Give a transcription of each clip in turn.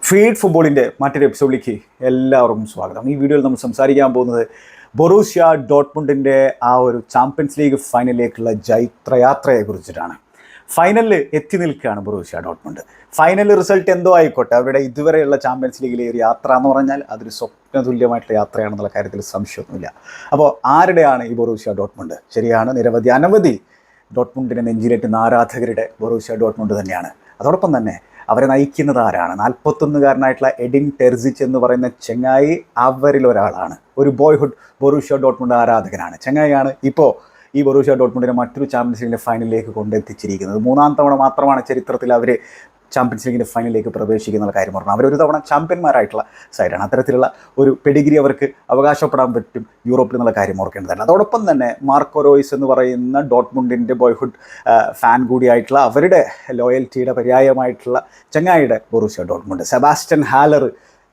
Feed ഫുട്ബോളിൻ്റെ മറ്റൊരു എപ്പിസോഡിലേക്ക് എല്ലാവർക്കും സ്വാഗതം. ഈ വീഡിയോയിൽ നമ്മൾ സംസാരിക്കാൻ പോകുന്നത് ബൊറൂഷ്യ ഡോട്ട്മുണ്ടിൻ്റെ ആ ഒരു ചാമ്പ്യൻസ് ലീഗ് ഫൈനലിലേക്കുള്ള ജൈത്രയാത്രയെ കുറിച്ചിട്ടാണ്. ഫൈനലിൽ എത്തി നിൽക്കുകയാണ് ബൊറൂഷ്യ ഡോട്ട്മുണ്ട്. ഫൈനൽ റിസൾട്ട് എന്തോ ആയിക്കോട്ടെ, അവരുടെ ഇതുവരെയുള്ള ചാമ്പ്യൻസ് ലീഗിലെ ഒരു യാത്ര എന്ന് പറഞ്ഞാൽ അതൊരു സ്വപ്നതുല്യമായിട്ടുള്ള യാത്രയാണെന്നുള്ള കാര്യത്തിൽ സംശയമൊന്നുമില്ല. അപ്പോൾ ആരുടെയാണ് ഈ ബൊറൂഷ്യ ഡോട്ട്മുണ്ട്? ശരിയാണ്, അനവധി ഡോട്ട്മുണ്ടിനെ നെഞ്ചിലേറ്റുന്ന ആരാധകരുടെ ബൊറൂഷ്യ ഡോട്ട്മുണ്ട് തന്നെയാണ്. അതോടൊപ്പം തന്നെ അവരെ നയിക്കുന്നത് ആരാണ്? 41-കാരനായിട്ടുള്ള എഡിൻ ടെർസിച്ച് എന്ന് പറയുന്ന ചെങ്ങായി അവരിൽ ഒരാളാണ്. ഒരു ബോയ്ഹുഡ് ബൊറൂഷ്യ ഡോട്ട്മുണ്ട് ആരാധകനാണ്. ചെങ്ങായിയാണ് ഇപ്പോൾ ഈ ബൊറൂഷ്യ ഡോട്ട്മുണ്ടിനെ മറ്റൊരു ചാമ്പ്യൻസ് ലീഗിൻ്റെ ഫൈനലിലേക്ക് കൊണ്ടെത്തിച്ചിരിക്കുന്നത്. 3-ാം തവണ മാത്രമാണ് ചരിത്രത്തിൽ അവർ ചാമ്പ്യൻസ് ലീഗിൻ്റെ ഫൈനലിലേക്ക് പ്രവേശിക്കുന്ന കാര്യം പറഞ്ഞു. അവരൊരു തവണ ചാമ്പ്യന്മാരായിട്ടുള്ള സൈഡാണ്. അത്തരത്തിലുള്ള ഒരു പെഡിഗ്രി അവർക്ക് അവകാശപ്പെടാൻ പറ്റും യൂറോപ്പിൽ എന്നുള്ള കാര്യം ഓർക്കേണ്ടതല്ല. അതോടൊപ്പം തന്നെ മാർക്കോ റോയ്സ് എന്ന് പറയുന്ന ഡോട്ട്മുണ്ടിൻ്റെ ബോയ്ഹുഡ് ഫാൻ കൂടിയായിട്ടുള്ള അവരുടെ ലോയൽറ്റിയുടെ പര്യായമായിട്ടുള്ള ചങ്ങായിയുടെ Borussia Dortmund. Sebastian Haller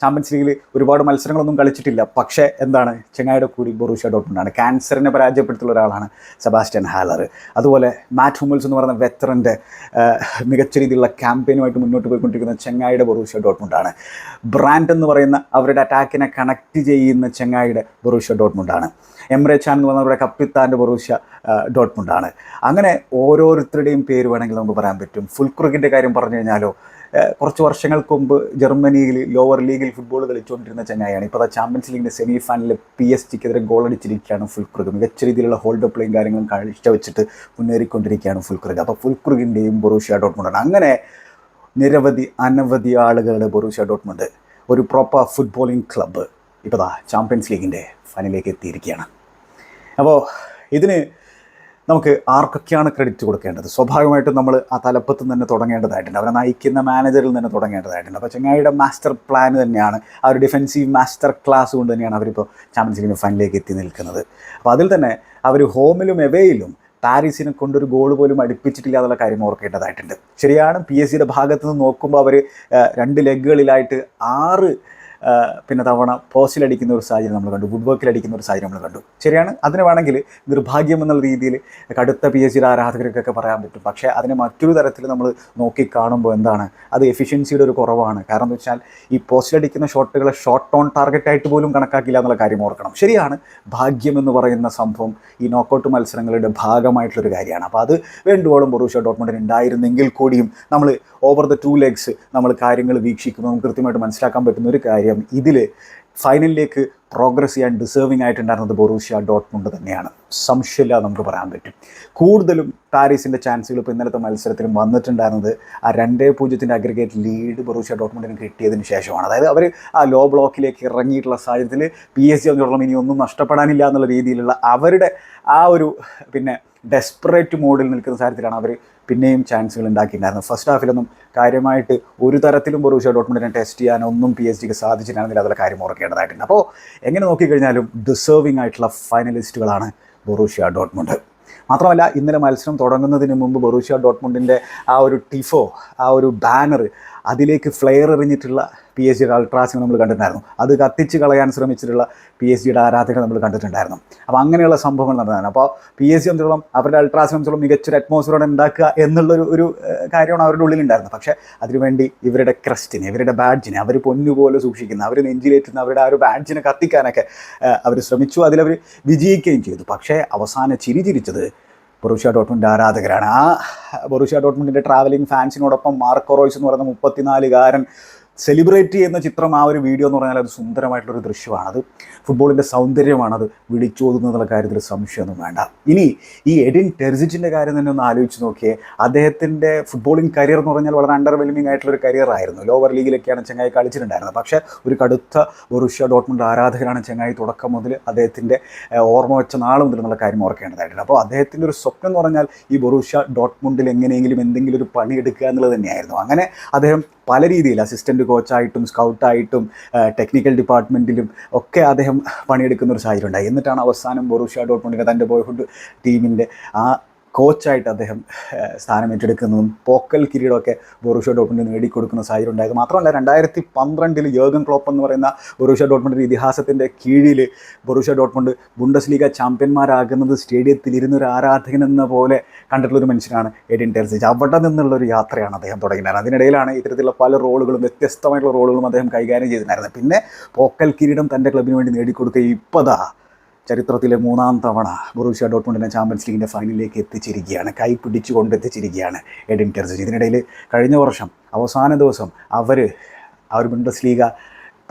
Champions ലീഗിൽ ഒരുപാട് മത്സരങ്ങളൊന്നും കളിച്ചിട്ടില്ല, പക്ഷേ എന്താണ്, ചെങ്ങായിയുടെ കൂടി ബൊറൂഷ്യ ഡോട്ട്മുണ്ടാണ്. ക്യാൻസറിനെ പരാജയപ്പെടുത്തുള്ള ഒരാളാണ് സെബാസ്റ്റ്യൻ ഹാലർ. അതുപോലെ മാറ്റ് ഹുമ്മൽസ് എന്ന് പറയുന്ന വെറ്ററിൻ്റെ മികച്ച രീതിയിലുള്ള ക്യാമ്പയിനുമായിട്ട് മുന്നോട്ട് പോയിക്കൊണ്ടിരിക്കുന്ന ചെങ്ങായിയുടെ ബൊറൂഷ്യ ഡോട്ട്മുണ്ടാണ്. ബ്രാൻഡ് എന്ന് പറയുന്ന അവരുടെ അറ്റാക്കിനെ കണക്ട് ചെയ്യുന്ന ചെങ്ങായിയുടെ ബൊറൂഷ്യ ഡോട്ട്മുണ്ടാണ്. എംറെ ചാൻ എന്ന് പറഞ്ഞവരുടെ കപ്പിത്താൻ്റെ ബൊറൂഷ്യ ഡോട്ട്മുണ്ടാണ്. അങ്ങനെ ഓരോരുത്തരുടെയും പേര് വേണമെങ്കിൽ നമുക്ക് പറയാൻ പറ്റും. ഫുൾക്രുഗിൻ്റെ കാര്യം പറഞ്ഞു കഴിഞ്ഞാലോ, കുറച്ച് വർഷങ്ങൾക്ക് മുമ്പ് ജർമ്മനിയിൽ ലോവർ ലീഗിൽ ഫുട്ബോൾ കളിച്ചുകൊണ്ടിരുന്ന ചെങ്ങായിയാണ്. ഇപ്പോൾ ചാമ്പ്യൻസ് ലീഗിൻ്റെ സെമി ഫൈനലിൽ PSG-ക്കെതിരെ ഗോൾ അടിച്ചിരിക്കുകയാണ് ഫുൾക്രുഗ്. മികച്ച രീതിയിലുള്ള ഹോൾഡ് പ്ലേയും കാര്യങ്ങളും കാഴ്ചവെച്ചിട്ട് മുന്നേറിക്കൊണ്ടിരിക്കുകയാണ് ഫുൾക്രുഗ്. അപ്പോൾ ഫുൾക്രുഗിൻ്റെയും ബൊറൂഷ്യ ഡോട്ട്മുണ്ടാണ്. അങ്ങനെ അനവധി ആളുകളുടെ ബൊറൂഷ്യ ഡോട്ട്മുണ്ട്, ഒരു പ്രോപ്പർ ഫുട്ബോളിംഗ് ക്ലബ്ബ്, ഇപ്പോൾ ചാമ്പ്യൻസ് ലീഗിൻ്റെ ഫൈനലിലേക്ക് എത്തിയിരിക്കുകയാണ്. അപ്പോൾ ഇതിന് നമുക്ക് ആർക്കൊക്കെയാണ് ക്രെഡിറ്റ് കൊടുക്കേണ്ടത്? സ്വാഭാവികമായിട്ടും നമ്മൾ ആ തലപ്പത്ത് തന്നെ തുടങ്ങേണ്ടതായിട്ടുണ്ട്. അവരെ നയിക്കുന്ന മാനേജറിൽ തന്നെ തുടങ്ങേണ്ടതായിട്ടുണ്ട്. അപ്പോൾ ചെങ്ങായിയുടെ മാസ്റ്റർ പ്ലാൻ തന്നെയാണ്, ആ ഒരു ഡിഫെൻസീവ് മാസ്റ്റർ ക്ലാസ് കൊണ്ട് തന്നെയാണ് അവരിപ്പോൾ ചാമ്പ്യൻസ് ലീഗിൻ്റെ ഫൈനലിലേക്ക് എത്തി നിൽക്കുന്നത്. അപ്പോൾ അതിൽ തന്നെ അവർ ഹോമിലും എവേയിലും പാരീസിനെ കൊണ്ടൊരു ഗോൾ പോലും അടുപ്പിച്ചിട്ടില്ല എന്നുള്ള കാര്യം ഓർക്കേണ്ടതായിട്ടുണ്ട്. ശരിയാണ്, PSG-യുടെ ഭാഗത്ത് നിന്ന് നോക്കുമ്പോൾ അവർ 2 ലെഗുകളിലായിട്ട് 6 തവണ പോസ്റ്റിലടിക്കുന്ന ഒരു സാഹചര്യം നമ്മൾ കണ്ടു, വുഡ് വർക്കിലടിക്കുന്ന ഒരു സാഹചര്യം നമ്മൾ കണ്ടു. ശരിയാണ്, അതിന് വേണമെങ്കിൽ നിർഭാഗ്യം എന്നുള്ള രീതിയിൽ കടുത്ത PSG-യുടെ ആരാധകർക്കൊക്കെ പറയാൻ പറ്റും. പക്ഷേ അതിനെ മറ്റൊരു തരത്തിൽ നമ്മൾ നോക്കിക്കാണുമ്പോൾ എന്താണ്, അത് എഫിഷ്യൻസിയുടെ ഒരു കുറവാണ്. കാരണം എന്ന് വെച്ചാൽ ഈ പോസ്റ്റിലടിക്കുന്ന ഷോട്ടുകളെ ഷോട്ട് ഓൺ ടാർഗറ്റായിട്ട് പോലും കണക്കാക്കില്ല എന്നുള്ള കാര്യം ഓർക്കണം. ശരിയാണ്, ഭാഗ്യം എന്ന് പറയുന്ന സംഭവം ഈ നോക്കൗട്ട് മത്സരങ്ങളുടെ ഭാഗമായിട്ടുള്ളൊരു കാര്യമാണ്. അപ്പോൾ അത് വേണ്ടുവോളം ബൊറൂഷ്യ ഡോട്ട്മുണ്ടിന് ഉണ്ടായിരുന്നെങ്കിൽ കൂടിയും നമ്മൾ ഓവർ ദ 2 ലെഗ്സ് നമ്മൾ കാര്യങ്ങൾ വീക്ഷിക്കുമ്പോൾ നമുക്ക് കൃത്യമായിട്ട് മനസ്സിലാക്കാൻ പറ്റുന്ന ഒരു കാര്യം, ഇതിൽ ഫൈനലിലേക്ക് പ്രോഗ്രസ് ചെയ്യാൻ ഡിസേർവിംഗ് ആയിട്ടുണ്ടായിരുന്നത് ബൊറൂഷ്യ ഡോട്ട്മുണ്ട് തന്നെയാണ്. സംശയമില്ല, നമുക്ക് പറയാൻ പറ്റും. കൂടുതലും പാരീസിൻ്റെ ചാൻസുകൾ ഇപ്പോൾ ഇന്നലത്തെ മത്സരത്തിലും വന്നിട്ടുണ്ടായിരുന്നത് ആ 2-0 അഗ്രിഗേറ്റ് ലീഡ് ബൊറൂഷ്യ ഡോട്ട്മുണ്ടിന് കിട്ടിയതിന് ശേഷമാണ്. അതായത് അവർ ആ ലോ ബ്ലോക്കിലേക്ക് ഇറങ്ങിയിട്ടുള്ള സാഹചര്യത്തിൽ PSG സംബന്ധിച്ചിടത്തോളം ഇനി ഒന്നും നഷ്ടപ്പെടാനില്ല എന്നുള്ള രീതിയിലുള്ള അവരുടെ ആ ഒരു ഡെസ്പറേറ്റ് മോഡിൽ നിൽക്കുന്ന സാഹചര്യത്തിലാണ് അവർ പിന്നെയും ചാൻസുകൾ ഉണ്ടാക്കിയിട്ടുണ്ടായിരുന്നത്. ഫസ്റ്റ് ഹാഫിലൊന്നും കാര്യമായിട്ട് ഒരു തരത്തിലും ബൊറൂഷ്യ ഡോട്ട്മുണ്ടിനെ ടെസ്റ്റ് ചെയ്യാനൊന്നും PSG-ക്ക് സാധിച്ചിട്ടുണ്ടെങ്കിൽ അതിലെ കാര്യം ഓർക്കേണ്ടതായിട്ടുണ്ട്. അപ്പോൾ എങ്ങനെ നോക്കിക്കഴിഞ്ഞാലും ഡിസേർവിംഗ് ആയിട്ടുള്ള ഫൈനലിസ്റ്റുകളാണ് ബൊറൂഷ്യ ഡോട്ട്മുണ്ട്. മാത്രമല്ല, ഇന്നലെ മത്സരം തുടങ്ങുന്നതിന് മുമ്പ് ബൊറൂഷ്യ ഡോട്ട്മുണ്ടിൻ്റെ ആ ഒരു ടിഫോ, ആ ഒരു ബാനർ, അതിലേക്ക് ഫ്ലെയർ എറിഞ്ഞിട്ടുള്ള PSG-യുടെ അൾട്രാസിനെ നമ്മൾ കണ്ടിട്ടുണ്ടായിരുന്നു. അത് കത്തിച്ച് കളയാൻ ശ്രമിച്ചിട്ടുള്ള PSG-യുടെ ആരാധകർ നമ്മൾ കണ്ടിട്ടുണ്ടായിരുന്നു. അപ്പോൾ അങ്ങനെയുള്ള സംഭവങ്ങൾ നടന്നതാണ്. അപ്പോൾ PSG സംബന്ധിച്ചോളം അവരുടെ അൾട്രാസിനെ സംബന്ധിച്ചോളം മികച്ചൊരു അറ്റ്മോസ്ഫിയറോടെ ഉണ്ടാക്കുക എന്നുള്ളൊരു കാര്യമാണ് അവരുടെ ഉള്ളിലുണ്ടായിരുന്നത്. പക്ഷേ അതിനുവേണ്ടി ഇവരുടെ ക്രസ്റ്റിനെ, ഇവരുടെ ബാഡ്ജിനെ അവർ പൊന്നുപോലെ സൂക്ഷിക്കുന്ന, അവർ നെഞ്ചിലേറ്റുന്ന അവരുടെ ആ ഒരു ബാഡ്ജിനെ കത്തിക്കാനൊക്കെ അവർ ശ്രമിച്ചു. അതിലവർ വിജയിക്കുകയും ചെയ്തു. പക്ഷേ അവസാനം ചിരിച്ചത് ബൊറൂഷ്യ ഡോട്ട്മുണ്ട് ആരാധകരാണ്. ആ ബൊറൂഷ്യ ഡോട്ട്മുണ്ടിൻ്റെ ട്രാവലിംഗ് ഫാൻസിനോടൊപ്പം മാർക്കോ റോയ്സ് എന്ന് പറയുന്ന 34-കാരൻ സെലിബ്രേറ്റ് ചെയ്യുന്ന ചിത്രം, ആ ഒരു വീഡിയോ എന്ന് പറഞ്ഞാൽ അത് സുന്ദരമായിട്ടുള്ളൊരു ദൃശ്യമാണ്. അത് ഫുട്ബോളിൻ്റെ സൗന്ദര്യമാണത് വിളിച്ചോതുന്നുള്ള കാര്യത്തിൽ സംശയമൊന്നും വേണ്ട. ഇനി ഈ എഡിൻ ടെർസിച്ചിൻ്റെ കാര്യം തന്നെ ഒന്ന് ആലോചിച്ച് നോക്കിയേ. അദ്ദേഹത്തിൻ്റെ ഫുട്ബോളിംഗ് കരിയർ എന്ന് പറഞ്ഞാൽ വളരെ അണ്ടർവെൽമിംഗ് ആയിട്ടുള്ളൊരു കരിയർ ആയിരുന്നു. ലോവർ ലീഗിലൊക്കെയാണ് ചെങ്ങായി കളിച്ചിട്ടുണ്ടായിരുന്നത്. പക്ഷേ ഒരു കടുത്ത ബൊറൂഷ്യ ഡോട്ട്മുണ്ട് ആരാധകരാണ് ചെങ്ങായി തുടക്കം മുതൽ, അദ്ദേഹത്തിൻ്റെ ഓർമ്മ വെച്ച നാൾ മുതൽ എന്നുള്ള കാര്യം ഓർക്കേണ്ടതായിട്ടുണ്ട്. അപ്പോൾ അദ്ദേഹത്തിൻ്റെ ഒരു സ്വപ്നം എന്ന് പറഞ്ഞാൽ ഈ ബൊറൂഷ്യ ഡോട്ട്മുണ്ടിൽ എങ്ങനെയെങ്കിലും എന്തെങ്കിലും ഒരു പണിയെടുക്കുക എന്നുള്ളത് തന്നെയായിരുന്നു. അങ്ങനെ അദ്ദേഹം പല രീതിയിൽ അസിസ്റ്റൻ്റ് കോച്ചായിട്ടും സ്കൗട്ടായിട്ടും ടെക്നിക്കൽ ഡിപ്പാർട്ട്മെൻറ്റിലും ഒക്കെ അദ്ദേഹം പണിയെടുക്കുന്ന ഒരു സാഹചര്യം ഉണ്ടായി. എന്നിട്ടാണ് അവസാനം ബൊറൂഷ്യ ഡോട്ട്മുണ്ടിനെ തൻ്റെ ബോയ്ഹുഡ് ടീമിൻ്റെ ആ കോച്ചായിട്ട് അദ്ദേഹം സ്ഥാനം ഏറ്റെടുക്കുന്നതും പോക്കൽ കിരീടമൊക്കെ ബൊറൂഷ്യ ഡോട്ട്മുണ്ടിന് നേടിക്കൊടുക്കുന്ന സാഹചര്യം ഉണ്ടായത്. മാത്രമല്ല 2012 യോഗൻ ക്ലോപ്പ് എന്ന് പറയുന്ന ബൊറൂഷ്യ ഡോട്ട്മുണ്ടിൻ്റെ ഇതിഹാസത്തിൻ്റെ കീഴിൽ ബൊറൂഷ്യ ഡോട്ട്മുണ്ട് ബുണ്ടസ്ലീഗ ചാമ്പ്യന്മാരാകുന്നത് സ്റ്റേഡിയത്തിൽ ഒരു ആരാധകൻ എന്ന പോലെ കണ്ടിട്ടുള്ളൊരു മനുഷ്യനാണ് എഡിൻ ടെർസിച്ച്. അവിടെ നിന്നുള്ളൊരു യാത്രയാണ് അദ്ദേഹം തുടങ്ങിയത്. അതിനിടയിലാണ് ഇത്തരത്തിലുള്ള പല റോളുകളും വ്യത്യസ്തമായിട്ടുള്ള റോളുകളും അദ്ദേഹം കൈകാര്യം ചെയ്തിട്ടുണ്ടായിരുന്നത്. പിന്നെ പോക്കൽ കിരീടം തൻ്റെ ക്ലബിന് വേണ്ടി നേടിക്കൊടുക്കുക ഇപ്പതാ ചരിത്രത്തിലെ 3-ം തവണ ബൊറൂഷ്യ ഡോട്ട്മുണ്ടിനെ ചാമ്പ്യൻസ് ലീഗിൻ്റെ ഫൈനലിലേക്ക് എത്തിച്ചിരിക്കുകയാണ്, കൈ പിടിച്ചുകൊണ്ട് എത്തിച്ചിരിക്കുകയാണ് എഡിൻ ടെർസിച്ച്. ഇതിനിടയിൽ കഴിഞ്ഞ വർഷം അവസാന ദിവസം അവർ ബുണ്ടസ്ലീഗ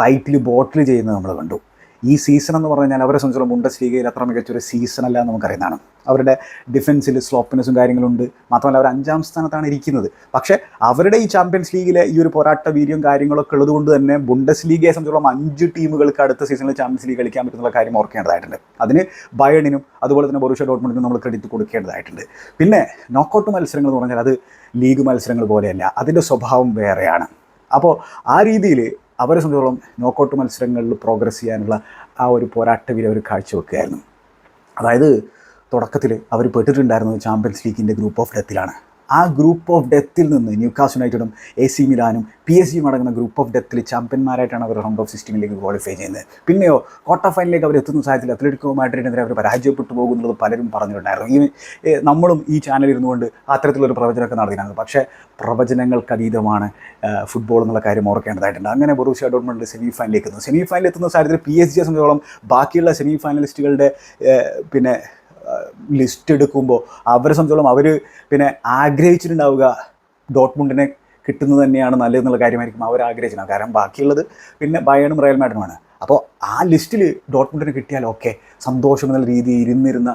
ടൈറ്റിൽ ബോട്ടിൽ ചെയ്യുന്നത് നമ്മൾ കണ്ടു. ഈ സീസൺ എന്ന് പറഞ്ഞു കഴിഞ്ഞാൽ അവരെ സംബന്ധിച്ചുള്ള ബുണ്ടസ്ലീഗയിൽ അത്ര മികച്ചൊരു സീസണല്ല എന്ന് നമുക്കറിയുന്നതാണ്. അവരുടെ ഡിഫൻസിൽ സ്ലോപ്പിനെസ്സും കാര്യങ്ങളുണ്ട്. മാത്രമല്ല അവർ 5-ാം സ്ഥാനത്താണ് ഇരിക്കുന്നത്. പക്ഷേ അവരുടെ ഈ ചാമ്പ്യൻസ് ലീഗിലെ ഈ ഒരു പോരാട്ട വീര്യം കാര്യങ്ങളൊക്കെ ഉള്ളതുകൊണ്ട് തന്നെ ബുണ്ടസ്ലീഗയെ സംബന്ധിച്ചോളം 5 ടീമുകൾക്ക് അടുത്ത സീസണിൽ ചാമ്പ്യൻസ് ലീഗ് കളിക്കാൻ പറ്റുന്ന കാര്യം ഓർക്കേണ്ടതായിട്ടുണ്ട്. അതിന് ബയേണിനും അതുപോലെ തന്നെ ബൊറൂഷ്യ ഡോട്ട്മുണ്ടിനും നമ്മൾ ക്രെഡിറ്റ് കൊടുക്കേണ്ടതായിട്ടുണ്ട്. പിന്നെ നോക്കൗട്ട് മത്സരങ്ങൾ എന്ന് പറഞ്ഞാൽ അത് ലീഗ് മത്സരങ്ങൾ പോലെയല്ല, അതിൻ്റെ സ്വഭാവം വേറെയാണ്. അപ്പോൾ ആ രീതിയിൽ അവരെ സംബന്ധിച്ചോളം നോക്കൗട്ട് മത്സരങ്ങളിൽ പ്രോഗ്രസ് ചെയ്യാനുള്ള ആ ഒരു പോരാട്ട വീരം അവർ കാഴ്ചവെക്കുകയായിരുന്നു. അതായത് തുടക്കത്തിൽ അവർ പെട്ടിട്ടുണ്ടായിരുന്നത് ചാമ്പ്യൻസ് ലീഗിൻ്റെ ഗ്രൂപ്പ് ഓഫ് ഡെത്തിലാണ്. ആ ഗ്രൂപ്പ് ഓഫ് ഡെത്തിൽ നിന്ന് ന്യൂകാസിൽ യുണൈറ്റഡും AC മിലാനും PSG അടങ്ങുന്ന ഗ്രൂപ്പ് ഓഫ് ഡെത്തിൽ ചാമ്പ്യന്മാരായിട്ടാണ് അവർ റൗണ്ട് ഓഫ് 16 ക്വാളിഫൈ ചെയ്യുന്നത്. പിന്നെയോ ക്വാർട്ടർ ഫൈനലിലേക്ക് അവർ എത്തുന്ന സാഹചര്യത്തിൽ അത്ലറ്റിക്കോ മാഡ്രിഡിനെതിരെ അവർ പരാജയപ്പെട്ടു പോകുന്നുള്ളത് പലരും പറഞ്ഞിട്ടുണ്ടായിരുന്നു. നമ്മളും ഈ ചാനൽ ഇരുന്നുകൊണ്ട് അത്തരത്തിലൊരു പ്രവചനമൊക്കെ നടത്തിയിരുന്നു. പക്ഷേ പ്രവചനങ്ങൾക്ക് അതീതമാണ് ഫുട്ബോൾ എന്നുള്ള കാര്യം ഓർക്കേണ്ടതായിട്ടുണ്ട്. അങ്ങനെ ബൊറൂഷ്യ ഡോട്ട്മുണ്ട് സെമി ഫൈനലിലേക്ക് എത്തുന്നു. സെമി ഫൈനലിൽ എത്തുന്ന സാഹചര്യത്തിൽ PSG സംബന്ധിച്ചോളം ബാക്കിയുള്ള സെമി ഫൈനലിസ്റ്റുകളുടെ പിന്നെ ലിസ്റ്റ് എടുക്കുമ്പോൾ അവരെ സംബന്ധിച്ചോളം അവർ പിന്നെ ആഗ്രഹിച്ചിട്ടുണ്ടാവുക ഡോട്ട്മുണ്ടിനെ കിട്ടുന്നത് തന്നെയാണ് നല്ലതെന്നുള്ള കാര്യമായിരിക്കും അവർ ആഗ്രഹിച്ചിട്ടുണ്ടാവും. കാരണം ബാക്കിയുള്ളത് പിന്നെ ബയേണും റയൽ മാഡ്രിഡുമാണ്. അപ്പോൾ ആ ലിസ്റ്റിൽ ഡോട്ട്മുണ്ടിന് കിട്ടിയാൽ ഓക്കെ സന്തോഷം എന്നുള്ള രീതിയിൽ ഇരുന്നിരുന്ന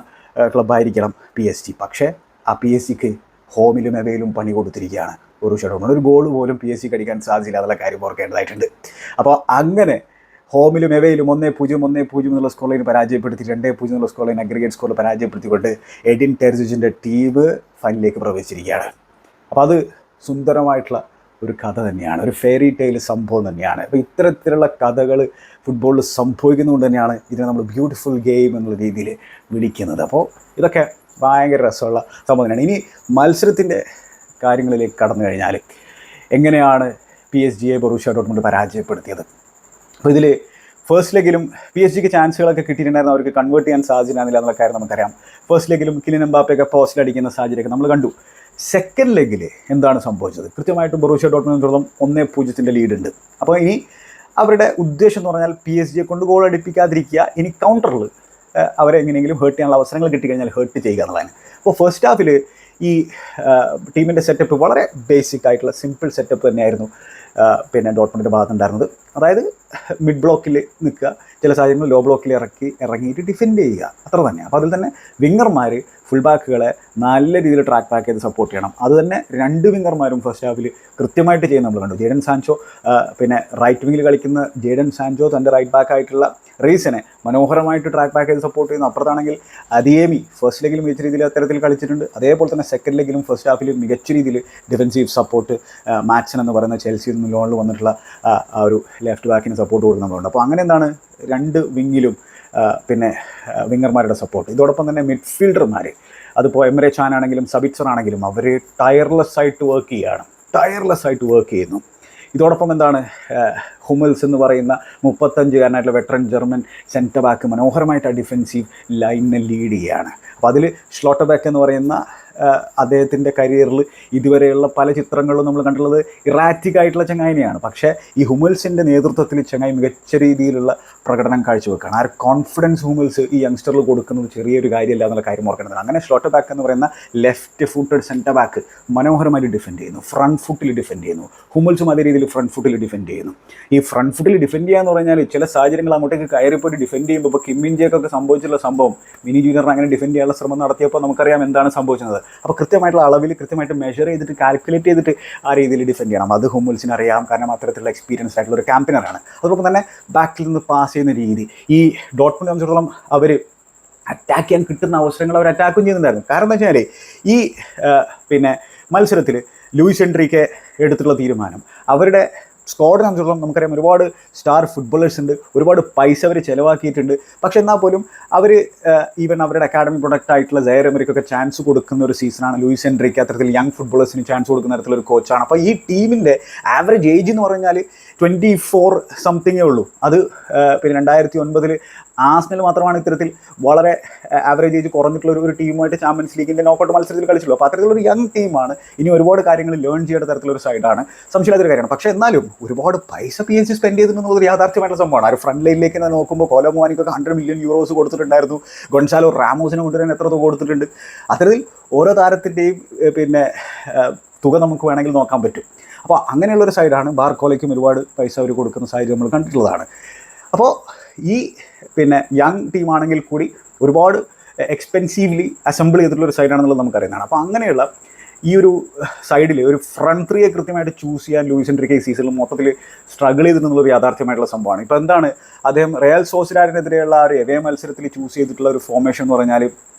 ക്ലബ്ബായിരിക്കണം PSG. പക്ഷേ ആ PSGക്ക് ഹോമിലും എവയിലും പണി കൊടുത്തിരിക്കുകയാണ് ബൊറൂഷ്യ ഡോട്ട്മുണ്ട്. ഒരു ഗോൾ പോലും PSG അടിക്കാൻ സാധിച്ചില്ല എന്നുള്ള കാര്യം ഓർക്കേണ്ടതായിട്ടുണ്ട്. അപ്പോൾ അങ്ങനെ ഹോമിലും എവയിലും 1-0 എന്നുള്ള സ്കോർ ലൈൻ പരാജയപ്പെടുത്തി 2-0 എന്നുള്ള സ്കോർ ലൈൻ അഗ്രിഗേറ്റ് സ്കോറിൽ പരാജയപ്പെടുത്തിക്കൊണ്ട് എഡിൻ ടെർസിച്ചിൻ്റെ ടീം ഫൈനലിലേക്ക് പ്രവേശിച്ചിരിക്കുകയാണ്. അപ്പോൾ അത് സുന്ദരമായിട്ടുള്ള ഒരു കഥ തന്നെയാണ്, ഒരു ഫെയറി ടെയിൽ സംഭവം തന്നെയാണ്. അപ്പോൾ ഇത്തരത്തിലുള്ള കഥകൾ ഫുട്ബോളിൽ സംഭവിക്കുന്നതുകൊണ്ട് തന്നെയാണ് ഇതിനെ നമ്മൾ ബ്യൂട്ടിഫുൾ ഗെയിം എന്നുള്ള രീതിയിൽ വിളിക്കുന്നത്. അപ്പോൾ ഇതൊക്കെ ഭയങ്കര രസമുള്ള സംഭവം തന്നെയാണ്. ഇനി മത്സരത്തിൻ്റെ കാര്യങ്ങളിലേക്ക് കടന്നു കഴിഞ്ഞാൽ എങ്ങനെയാണ് PSG ബൊറൂഷ്യ ഡോട്ട്മുണ്ട് പരാജയപ്പെടുത്തിയത്? അപ്പോൾ ഇതിൽ ഫസ്റ്റ് ലെഗിലും PSG ചാൻസുകളൊക്കെ കിട്ടിയിട്ടുണ്ടായിരുന്നു, അവർക്ക് കൺവേർട്ട് ചെയ്യാൻ സാധിച്ചിരുന്നില്ല എന്നുള്ള കാര്യം നമുക്കറിയാം. ഫസ്റ്റ് ലെഗിലും കിലിയൻ എംബാപ്പയൊക്കെ പോസ്റ്റിലടിക്കുന്ന സാഹചര്യമൊക്കെ നമ്മൾ കണ്ടു. സെക്കൻഡ് ലെഗിൽ എന്താണ് സംഭവിച്ചത്? കൃത്യമായിട്ടും ബൊറൂഷ്യ ഡോട്ട്മുണ്ടിനോളം 1-0 ലീഡുണ്ട്. അപ്പോൾ ഇനി അവരുടെ ഉദ്ദേശം എന്ന് പറഞ്ഞാൽ PSG കൊണ്ട് ഗോൾ അടിപ്പിക്കാതിരിക്കുക, ഇനി കൗണ്ടറിൽ അവരെ എങ്ങനെയെങ്കിലും ഹേർട്ട് ചെയ്യാനുള്ള അവസരങ്ങൾ കിട്ടിക്കഴിഞ്ഞാൽ ഹേർട്ട് ചെയ്യുക എന്നുള്ളതാണ്. അപ്പോൾ ഫസ്റ്റ് ഹാഫിൽ ഈ ടീമിൻ്റെ സെറ്റപ്പ് വളരെ ബേസിക് ആയിട്ടുള്ള സിമ്പിൾ സെറ്റപ്പ് തന്നെയായിരുന്നു പിന്നെ ഡോട്ട്മുണ്ടിൻ്റെ ഭാഗത്തുണ്ടായിരുന്നത്. അതായത് മിഡ് ബ്ലോക്കിൽ നിൽക്കുക, ചില സാഹചര്യങ്ങളിൽ ലോ ബ്ലോക്കിൽ ഇറങ്ങിയിട്ട് ഡിഫെൻഡ് ചെയ്യുക, അത്ര തന്നെ. അപ്പോൾ അതിൽ തന്നെ വിങ്ങർമാർ ഫുൾ ബാക്കുകളെ നല്ല രീതിയിൽ ട്രാക്ക് ബാക്ക് ചെയ്ത് സപ്പോർട്ട് ചെയ്യണം. അത് തന്നെ 2 വിങ്ങർമാരും ഫസ്റ്റ് ഹാഫിൽ കൃത്യമായിട്ട് ചെയ്യുന്ന നമ്മൾ കണ്ടു. ജേഡൻ സാൻചോ പിന്നെ റൈറ്റ് വിങ്ങിൽ കളിക്കുന്ന ജേഡൻ സാൻചോ തൻ്റെ റൈറ്റ് ബാക്ക് ആയിട്ടുള്ള റീസനെ മനോഹരമായിട്ട് ട്രാക്ക് ബാക്ക് ചെയ്ത് സപ്പോർട്ട് ചെയ്യുന്നു. അപ്പുറത്താണെങ്കിൽ അദിയേമി ഫസ്റ്റ് ലെഗിലും മികച്ച രീതിയിൽ അത്തരത്തിൽ കളിച്ചിട്ടുണ്ട്. അതേപോലെ തന്നെ സെക്കൻഡ് ലെഗിലും ഫസ്റ്റ് ഹാഫിലും മികച്ച രീതിയിൽ ഡിഫൻസീവ് സപ്പോർട്ട് മാറ്റ്സൺ എന്ന് പറയുന്ന ചെൽസിയിൽ നിന്ന് ലോണിൽ വന്നിട്ടുള്ള ആ ഒരു ലെഫ്റ്റ് ബാക്കിന് സപ്പോർട്ട് കൊടുക്കുന്നുണ്ട്. അപ്പോൾ അങ്ങനെ എന്താണ് 2 വിങ്ങിലും പിന്നെ വിങ്ങർമാരുടെ സപ്പോർട്ട്. ഇതോടൊപ്പം തന്നെ മിഡ്ഫീൽഡർമാർ, അതിപ്പോൾ എംറെ ചാൻ ആണെങ്കിലും സബിറ്റ്സർ ആണെങ്കിലും അവർ ടയർലെസ് ആയിട്ട് വർക്ക് ചെയ്യുന്നു. ഇതോടൊപ്പം എന്താണ് ഹുമൽസ് എന്ന് പറയുന്ന 35-കാരനായിട്ടുള്ള വെറ്ററൻ ജർമ്മൻ സെൻറ്റർ ബാക്ക് മനോഹരമായിട്ട് ആ ഡിഫെൻസീവ് ലൈനിനെ ലീഡ് ചെയ്യുകയാണ്. അപ്പോൾ അതിൽ സ്ലോട്ടർബാക്ക് എന്ന് പറയുന്ന അദ്ദേഹത്തിൻ്റെ കരിയറിൽ ഇതുവരെയുള്ള പല ചിത്രങ്ങളിലും നമ്മൾ കണ്ടിട്ടുള്ളത് ഇറാറ്റിക് ആയിട്ടുള്ള ചങ്ങായിനെയാണ്. പക്ഷേ ഈ ഹുമൽസിൻ്റെ നേതൃത്വത്തിൽ ചങ്ങായി മികച്ച രീതിയിലുള്ള പ്രകടനം കാഴ്ചവെക്കുകയാണ്. ആ ഒരു കോൺഫിഡൻസ് ഹുമൽസ് ഈ യങ്സ്റ്ററിൽ കൊടുക്കുന്നത് ചെറിയൊരു കാര്യമല്ല എന്നുള്ള കാര്യം ഓർക്കേണ്ടത്. അങ്ങനെ സ്ലോട്ടർ ബാക്ക് എന്ന് പറയുന്ന ലെഫ്റ്റ് ഫുട്ടഡ് സെൻറ്റർ ബാക്ക് മനോഹരമായിട്ട് ഡിഫെൻഡ് ചെയ്യുന്നു, ഫ്രണ്ട് ഫുട്ടിൽ ഡിഫെൻഡ് ചെയ്യുന്നു. ഹുമൽസും അതേ രീതിയിൽ ഫ്രണ്ട് ഫുട്ടിൽ ഡിഫെൻഡ് ചെയ്യുന്നു. ഈ ഫ്രണ്ട് ഫുട്ടിൽ ഡിഫെൻഡ് ചെയ്യുക എന്ന് പറഞ്ഞാൽ ചില സാഹചര്യങ്ങൾ അങ്ങോട്ടേക്ക് കയറിപ്പോയിട്ട് ഡിഫെൻഡ് ചെയ്യുമ്പോൾ ഇപ്പോൾ കിം മിൻ ജേക്കൊക്കെ സംഭവിച്ചിട്ടുള്ള സംഭവം മിനി ജൂനിയറിന് അങ്ങനെ ഡിഫെൻഡ് ചെയ്യാനുള്ള ശ്രമം നടത്തിയപ്പോൾ നമുക്കറിയാം എന്താണ് സംഭവിച്ചത്. അപ്പോൾ കൃത്യമായിട്ടുള്ള അളവിൽ കൃത്യമായിട്ട് മെഷർ ചെയ്തിട്ട് കാൽക്കുലേറ്റ് ചെയ്തിട്ട് ആ രീതിയിൽ ഡിഫെൻഡ് ചെയ്യണം. അത് ഹുമൽസിന് അറിയാം, കാരണം അത്തരത്തിലുള്ള എക്സ്പീരിയൻസ് ആയിട്ടുള്ള ഒരു ക്യാമ്പയിനറാണ്. അതോടൊപ്പം തന്നെ ബാക്കിൽ നിന്ന് പാസ് ചെയ്യുന്ന രീതി, ഈ ഡോട്ട്മുണ്ടിനെ സംബന്ധിച്ചിടത്തോളം അവർ അറ്റാക്ക് ചെയ്യാൻ കിട്ടുന്ന അവസരങ്ങൾ അവർ അറ്റാക്കും ചെയ്യുന്നുണ്ടായിരുന്നു. കാരണം എന്താ വെച്ചാൽ ഈ പിന്നെ മത്സരത്തിൽ ലൂയിസ് എൻട്രിക്ക് എടുത്തിട്ടുള്ള തീരുമാനം അവരുടെ സ്ക്വാഡിനെ സംബന്ധിച്ചിടത്തോളം നമുക്കറിയാം ഒരുപാട് സ്റ്റാർ ഫുട്ബോളേഴ്സ് ഉണ്ട്, ഒരുപാട് പൈസ അവർ ചിലവാക്കിയിട്ടുണ്ട്. പക്ഷേ എന്നാൽ പോലും അവർ ഈവൻ അവരുടെ അക്കാഡമി പ്രൊഡക്റ്റ് ആയിട്ടുള്ള സയർ എമറിക്കൊക്കെ ചാൻസ് കൊടുക്കുന്ന ഒരു സീസണാണ്. ലൂയിസ് എൻട്രിക്ക് അത്തരത്തിൽ യങ് ഫുട്ബോളേഴ്സിന് ചാൻസ് കൊടുക്കുന്ന തരത്തിലൊരു കോച്ചാണ്. അപ്പോൾ ഈ ടീമിൻ്റെ ആവറേജ് ഏജ് എന്ന് പറഞ്ഞാൽ 24 സംതിങ്ങേ ഉള്ളൂ. അത് പിന്നെ 2009 ആസ്നൽ മാത്രമാണ് ഇത്തരത്തിൽ വളരെ ആവറേജ് ഏജ് കുറഞ്ഞിട്ടുള്ള ഒരു ടീമുമായിട്ട് ചാമ്പ്യൻസ് ലീഗിൻ്റെ നോക്കൗട്ട് മത്സരത്തിൽ കളിച്ചുള്ളൂ. അപ്പോൾ അത്തരത്തിലൊരു യങ് ടീമാണ്. ഇനി ഒരുപാട് കാര്യങ്ങൾ ലേൺ ചെയ്യേണ്ട തരത്തിലൊരു സൈഡാണ്, സംശയമില്ലാത്തൊരു കാര്യമാണ്. പക്ഷേ എന്നാലും ഒരുപാട് പൈസ PSG സ്പെൻഡ് ചെയ്തിട്ടുള്ളത് യാഥാർത്ഥ്യമായിട്ടുള്ള സംഭവമാണ്. ആ ഒരു ഫ്രണ്ട് ലൈനിലേക്ക് നോക്കുമ്പോൾ കോലോ മുവാനിക്കൊക്കെ 100 മില്യൺ യൂറോസ് കൊടുത്തിട്ടുണ്ടായിരുന്നു. ഗൊൺസാലോ റാമോസിനെ കൊണ്ടുവരാൻ എത്ര തുക കൊടുത്തിട്ടുണ്ട്. അത്തരത്തിൽ ഓരോ താരത്തിൻ്റെയും പിന്നെ തുക നമുക്ക് വേണമെങ്കിൽ നോക്കാൻ പറ്റും. അപ്പോൾ അങ്ങനെയുള്ളൊരു സൈഡാണ്. ബാർക്കോലയ്ക്കും ഒരുപാട് പൈസ അവർ കൊടുക്കുന്ന സാഹചര്യം നമ്മൾ കണ്ടിട്ടുള്ളതാണ്. അപ്പോൾ ഈ പിന്നെ യങ് ടീമാണെങ്കിൽ കൂടി ഒരുപാട് എക്സ്പെൻസീവ്ലി അസംബിൾ ചെയ്തിട്ടുള്ളൊരു സൈഡാണെന്നുള്ളത് നമുക്കറിയുന്നതാണ്. അപ്പോൾ അങ്ങനെയുള്ള ഈ ഒരു സൈഡിൽ ഒരു ഫ്രണ്ട് ത്രീയെ കൃത്യമായിട്ട് ചൂസ് ചെയ്യാൻ ലൂയിസ് എൻട്രിക്ക് ഈ സീസണിൽ മൊത്തത്തിൽ സ്ട്രഗിൾ ചെയ്തിട്ടുള്ളൊരു യാഥാർത്ഥ്യമായിട്ടുള്ള സംഭവമാണ്. ഇപ്പോൾ എന്താണ് അദ്ദേഹം റയൽ സോസിഡാഡിനെതിരെയുള്ള ആ ഒരു എവേ മത്സരത്തിൽ ചൂസ് ചെയ്തിട്ടുള്ള ഒരു ഫോർമേഷൻ എന്ന് പറഞ്ഞാൽ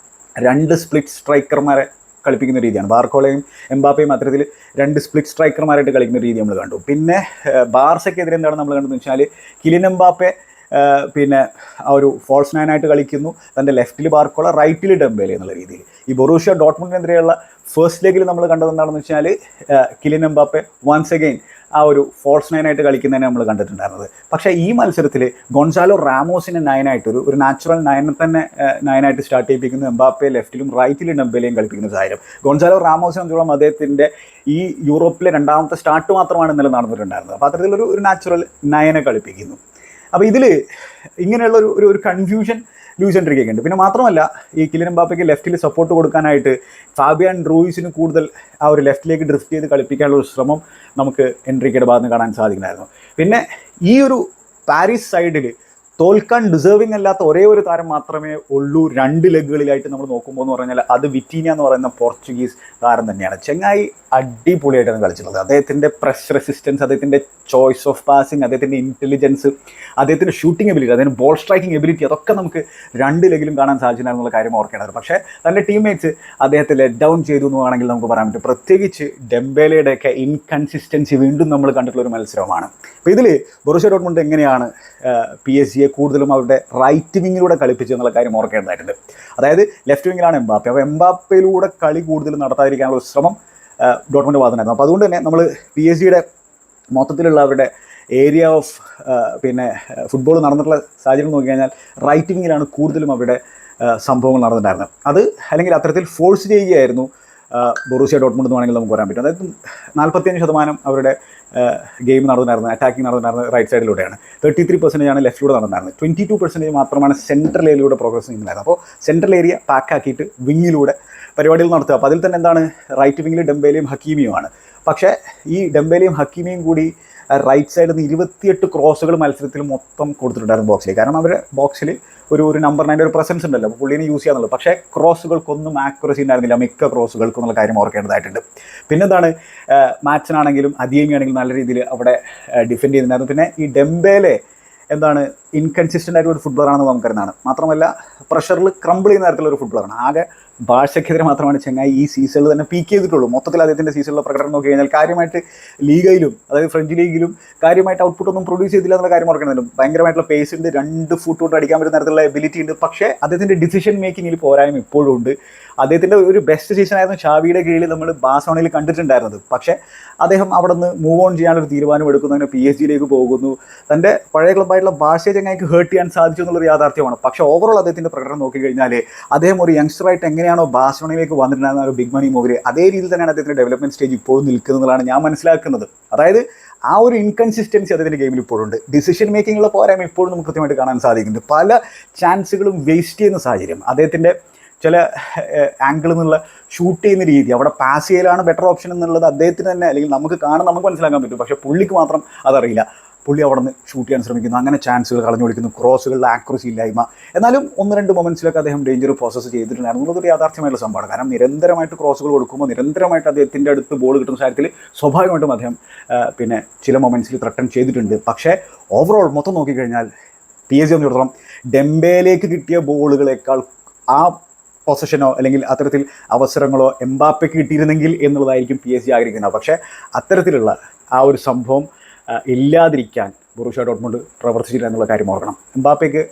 2 സ്പ്ലിറ്റ് സ്ട്രൈക്കർമാരെ കളിപ്പിക്കുന്ന രീതിയാണ്. ബാർക്കോളയും എംബാപ്പയും അത്തരത്തിൽ 2 സ്പ്ലിറ്റ് സ്ട്രൈക്കർമാരായിട്ട് കളിക്കുന്ന രീതി നമ്മൾ കണ്ടു. പിന്നെ ബാർസയ്ക്കെതിരെ എന്താണ് നമ്മൾ കണ്ടതെന്ന് വെച്ചാൽ കിലിയൻ എംബാപ്പെ പിന്നെ ആ ഒരു ഫോൾസ് 9 കളിക്കുന്നു. തൻ്റെ ലെഫ്റ്റിൽ ബാർക്കോള, റൈറ്റിൽ ഡെംബേലെ എന്നുള്ള രീതിയിൽ. ഈ ബൊറൂഷ്യ ഡോട്ട്മുണ്ടിനെതിരെയുള്ള ഫസ്റ്റ് ലെഗിൽ നമ്മൾ കണ്ടത് എന്താണെന്ന് വെച്ചാൽ കിലിയൻ എംബാപ്പെ വൺസ് അഗെയിൻ ആ ഒരു ഫോൾസ് 9 കളിക്കുന്നതിനെ നമ്മൾ കണ്ടിട്ടുണ്ടായിരുന്നത്. പക്ഷേ ഈ മത്സരത്തിൽ ഗൊൺസാലോ റാമോസിനെ 9 ഒരു നാച്ചുറൽ 9 തന്നെ 9 സ്റ്റാർട്ട് ചെയ്യിപ്പിക്കുന്നു. എംബാപ്പെ ലെഫ്റ്റിലും റൈറ്റിലും ഡെംബേലയും കളിപ്പിക്കുന്ന സാഹചര്യം. ഗൊൺസാലോ റാമോസിനെ സംബന്ധിച്ചോളം അദ്ദേഹത്തിൻ്റെ ഈ യൂറോപ്പിലെ 2ാമത്തെ സ്റ്റാർട്ട് മാത്രമാണ് ഇന്നലെ നടന്നിട്ടുണ്ടായിരുന്നത്. അപ്പോൾ അത്തരത്തിലൊരു നാച്ചുറൽ 9 കളിപ്പിക്കുന്നു. അപ്പോൾ ഇതിൽ ഇങ്ങനെയുള്ള ഒരു കൺഫ്യൂഷൻ ലൂയിസ് എൻട്രിക്കൊക്കെ ഉണ്ട്. പിന്നെ മാത്രമല്ല ഈ കിലിയൻ എംബാപ്പയ്ക്ക് ലെഫ്റ്റിൽ സപ്പോർട്ട് കൊടുക്കാനായിട്ട് ഫാബിയാൻ റൂയിസിന് കൂടുതൽ ആ ഒരു ലെഫ്റ്റിലേക്ക് ഡ്രിഫ്റ്റ് ചെയ്ത് കളിപ്പിക്കാനുള്ള ഒരു ശ്രമം നമുക്ക് എൻട്രിക്കയുടെ ഭാഗത്ത് നിന്ന് കാണാൻ സാധിക്കുമായിരുന്നു. പിന്നെ ഈ ഒരു പാരീസ് സൈഡിൽ തോൽക്കാൻ ഡിസേർവിംഗ് അല്ലാത്ത ഒരേ ഒരു താരം മാത്രമേ ഉള്ളൂ 2 ലെഗുകളിലായിട്ട് നമ്മൾ നോക്കുമ്പോൾ എന്ന് പറഞ്ഞാൽ അത് വിറ്റീനിയ എന്ന് പറയുന്ന പോർച്ചുഗീസ് താരം തന്നെയാണ്. ചെങ്ങായി അടിപൊളിയായിട്ടാണ് കളിച്ചിട്ടുള്ളത്. അദ്ദേഹത്തിൻ്റെ പ്രസ് റെസിസ്റ്റൻസ്, അദ്ദേഹത്തിൻ്റെ ചോയ്സ് ഓഫ് പാസിങ്, അദ്ദേഹത്തിൻ്റെ ഇൻ്റലിജൻസ്, അദ്ദേഹത്തിൻ്റെ ഷൂട്ടിംഗ് എബിലിറ്റി, അദ്ദേഹത്തിൻ്റെ ബോൾ സ്ട്രൈക്കിംഗ് എബിലിറ്റി, അതൊക്കെ നമുക്ക് 2 ലെഗിലും കാണാൻ സാധിച്ചിട്ടുണ്ടെന്നുള്ള കാര്യം ഓർക്കേണ്ടത്. പക്ഷേ തൻ്റെ ടീംമേറ്റ്സ് അദ്ദേഹത്തെ ലെറ്റ് ഡൗൺ ചെയ്തു എന്ന് വേണമെങ്കിൽ നമുക്ക് പറയാൻ പറ്റും. പ്രത്യേകിച്ച് ഡെംബേലയുടെയൊക്കെ ഇൻകൺസിസ്റ്റൻസി വീണ്ടും നമ്മൾ കണ്ടിട്ടുള്ളൊരു മത്സരമാണ്. അപ്പോൾ ഇതിൽ ബൊറൂഷ്യ ഡോട്ട്മുണ്ട് എങ്ങനെയാണ് PSG കൂടുതലും അവരുടെ റൈറ്റ് വിങ്ങിലൂടെ കളിപ്പിച്ചു എന്നുള്ള കാര്യം ഓർക്കേണ്ടതായിട്ടുണ്ട്. അതായത് ലെഫ്റ്റ് വിങ്ങിലാണ് എംബാപ്പെ. അപ്പോൾ എംബാപ്പയിലൂടെ കളി കൂടുതൽ നടത്താതിരിക്കാനുള്ള ശ്രമം ഡോട്ട്മുണ്ട് ഭാഗത്തുണ്ടായിരുന്നു. അപ്പോൾ അതുകൊണ്ട് തന്നെ നമ്മൾ PSG മൊത്തത്തിലുള്ള അവരുടെ ഏരിയ ഓഫ് പിന്നെ ഫുട്ബോൾ നടന്നിട്ടുള്ള സാഹചര്യം നോക്കി കഴിഞ്ഞാൽ റൈറ്റ് വിങ്ങിലാണ് കൂടുതലും അവരുടെ സംഭവങ്ങൾ നടന്നിട്ടുണ്ടായിരുന്നത്. അത് അല്ലെങ്കിൽ അത്തരത്തിൽ ഫോഴ്സ് ചെയ്യുകയായിരുന്നു ബൊറൂഷ്യ ഡോട്ട്മുണ്ട് എന്ന് വേണമെങ്കിൽ നമുക്ക് പറയാൻ പറ്റും. അതായത് 45% അവരുടെ ഗെയിം നടന്നിട്ടുണ്ടായിരുന്നത്, അറ്റാക്കിംഗ് നടന്നിട്ടുണ്ടായിരുന്നത് റൈറ്റ് സൈഡിലൂടെയാണ്. 33% ലെഫ്റ്റിലൂടെ നടന്നിട്ടുണ്ടായിരുന്നത്. 22% മാത്രമാണ് സെൻട്രൽ ഏരിയയിലൂടെ പ്രോഗ്രസ് ചെയ്യുന്നുണ്ടായിരുന്നത്. അപ്പോൾ സെൻട്രൽ ഏരിയ പാക്കാക്കിയിട്ട് വിങ്ങിലൂടെ പരിപാടികൾ നടത്തുക. അപ്പോൾ അതിൽ തന്നെ എന്താണ് റൈറ്റ് വിങ്ങിൽ ഡെംബേലയും ഹക്കീമിയുമാണ്. പക്ഷേ ഈ ഡെംബേലയും ഹക്കീമിയും കൂടി റൈറ്റ് സൈഡിൽ നിന്ന് 28 ക്രോസുകൾ മത്സരത്തിൽ മൊത്തം കൊടുത്തിട്ടുണ്ടായിരുന്നു ബോക്സിൽ. കാരണം അവരുടെ ബോക്സിൽ ഒരു നമ്പർ 9 ഒരു പ്രസൻസ് ഉണ്ടല്ലോ, അപ്പോൾ പുള്ളിനെ യൂസ് ചെയ്യാന്നുള്ളത്. പക്ഷേ ക്രോസുകൾക്കൊന്നും ആക്യുറസി ഉണ്ടായിരുന്നില്ല മിക്ക ക്രോസുകൾക്കും എന്നുള്ള കാര്യം ഓർക്കേണ്ടതായിട്ടുണ്ട്. പിന്നെന്താണ് മാച്ചിനാണെങ്കിലും അദിയമി നല്ല രീതിയിൽ അവിടെ ഡിഫെൻഡ് ചെയ്യുന്നുണ്ടായിരുന്നു. പിന്നെ ഈ ഡെംബേലെ എന്താണ് ഇൻകൺസിസ്റ്റൻ്റ് ആയിട്ട് ഒരു ഫുട്ബോളറാണെന്ന് നമുക്കറിയുന്നതാണ്. മാത്രമല്ല പ്രഷറിൽ ക്രംബിൾ ചെയ്യുന്ന തരത്തിലുള്ള ഒരു ഫുട്ബോളറാണ്. ആകെ ബാഴ്സയ്ക്കെതിരെ മാത്രമാണ് ചെങ്ങായി ഈ സീസണിൽ തന്നെ പീക്ക് ചെയ്തിട്ടുള്ളൂ. മൊത്തത്തിൽ അദ്ദേഹത്തിൻ്റെ സീസണിലെ പ്രകടനം നോക്കി കഴിഞ്ഞാൽ കാര്യമായിട്ട് ലീഗയിലും അതായത് ഫ്രഞ്ച് ലീഗിലും കാര്യമായിട്ട് ഔട്ട്പുട്ട് ഒന്നും പ്രൊഡ്യൂസ് ചെയ്തില്ല എന്നുള്ള കാര്യം ഓർക്കുന്നുണ്ട്. ഭയങ്കരമായിട്ടുള്ള പേസ് ഉണ്ട്, 2 ഫുട്ട് കൊണ്ട് അടിക്കാൻ പറ്റുന്ന തരത്തിലുള്ള എബിലിറ്റി ഉണ്ട്. പക്ഷേ അദ്ദേഹത്തിൻ്റെ ഡിസിഷൻ മേക്കിങ്ങിൽ പോരായ്മ ഇപ്പോഴും ഉണ്ട്. അദ്ദേഹത്തിൻ്റെ ഒരു ബെസ്റ്റ് സീസൺ ആയിരുന്നു ഷാവിയുടെ കീഴിൽ നമ്മൾ ബാഴ്സലോണയിൽ കണ്ടിട്ടുണ്ടായിരുന്നത്. പക്ഷേ അദ്ദേഹം അവിടെ നിന്ന് മൂവ് ഓൺ ചെയ്യാനൊരു തീരുമാനം എടുക്കുന്നു, അങ്ങനെ PSG പോകുന്നു. തൻ്റെ പഴയ ക്ലബ്ബായിട്ടുള്ള ബാഴ്സയെ ചങ്ങായിക്ക് ഹേർട്ട് ചെയ്യാൻ സാധിച്ചു എന്നുള്ളൊരു യാഥാർത്ഥ്യമാണ്. പക്ഷേ ഓവറോൾ അദ്ദേഹത്തിൻ്റെ പ്രകടനം നോക്കിക്കഴിഞ്ഞാൽ അദ്ദേഹം ഒരു യങ്സ്റ്ററായിട്ട് എങ്ങനെയാണോ ബാഴ്സലോണയിലേക്ക് വന്നിട്ടുണ്ടായിരുന്ന ഒരു ബിഗ് മണി മൂവിൽ അതേ രീതിയിൽ തന്നെയാണ് അദ്ദേഹത്തിൻ്റെ ഡെവലപ്മെൻറ്റ് സ്റ്റേജ് ഇപ്പോഴും നിൽക്കുന്നതാണ് ഞാൻ മനസ്സിലാക്കുന്നത്. അതായത് ആ ഒരു ഇൻകൺസിസ്റ്റൻസി അദ്ദേഹത്തിൻ്റെ ഗെയിമിൽ ഇപ്പോഴുണ്ട്. ഡിസിഷൻ മേക്കിങ്ങുള്ള പോരായ്മ ഇപ്പോഴും നമുക്ക് കൃത്യമായിട്ട് കാണാൻ സാധിക്കുന്നുണ്ട്. പല ചാൻസുകളും വേസ്റ്റ് ചെയ്യുന്ന സാഹചര്യം, അദ്ദേഹത്തിൻ്റെ ചില ആംഗിളിൽ നിന്നുള്ള ഷൂട്ട് ചെയ്യുന്ന രീതി, അവിടെ പാസ് ചെയ്യലാണ് ബെറ്റർ ഓപ്ഷൻ എന്നുള്ളത് അദ്ദേഹത്തിന് തന്നെ അല്ലെങ്കിൽ നമുക്ക് മനസ്സിലാക്കാൻ പറ്റും. പക്ഷേ പുള്ളിക്ക് മാത്രം അതറിയില്ല. പുള്ളി അവിടെ നിന്ന് ഷൂട്ട് ചെയ്യാൻ ശ്രമിക്കുന്നു, അങ്ങനെ ചാൻസുകൾ കളഞ്ഞു കൊടുക്കുന്നു, ക്രോസുകളിൽ ആക്യുറസി ഇല്ലായ്മ. എന്നാലും 1-2 മൊമെൻറ്റ്സിലൊക്കെ അദ്ദേഹം ഡേഞ്ചർ പ്രോസസ്സ് ചെയ്തിട്ടുണ്ടായിരുന്നു. എന്നുള്ളതൊരു യാഥാർത്ഥ്യമായിട്ടുള്ള സംഭവമാണ്. കാരണം നിരന്തരമായിട്ട് ക്രോസുകൾ കൊടുക്കുമ്പോൾ നിരന്തരമായിട്ട് അദ്ദേഹത്തിൻ്റെ അടുത്ത് ബോൾ കിട്ടുന്ന കാര്യത്തിൽ സ്വാഭാവികമായിട്ടും അദ്ദേഹം പിന്നെ ചില മൊമെൻറ്റ്സിൽ ത്രട്ടൺ ചെയ്തിട്ടുണ്ട്. പക്ഷേ ഓവറോൾ മൊത്തം നോക്കിക്കഴിഞ്ഞാൽ PSG സംബന്ധിച്ചിടത്തോളം ഡെംബേലേക്ക് കിട്ടിയ ബോളുകളേക്കാൾ ആ പൊസഷനോ അല്ലെങ്കിൽ അത്തരത്തിൽ അവസരങ്ങളോ എംബാപ്പയ്ക്ക് കിട്ടിയിരുന്നെങ്കിൽ എന്നുള്ളതായിരിക്കും PSG ആഗ്രഹിക്കുന്നത്. പക്ഷേ അത്തരത്തിലുള്ള ആ ഒരു സംഭവം ഇല്ലാതിരിക്കാൻ ബൊറൂഷ്യ ഡോട്ട്മുണ്ട് പ്രവർത്തിച്ചില്ല എന്നുള്ള കാര്യം ഓർക്കണം. എംബാപ്പയ്ക്ക്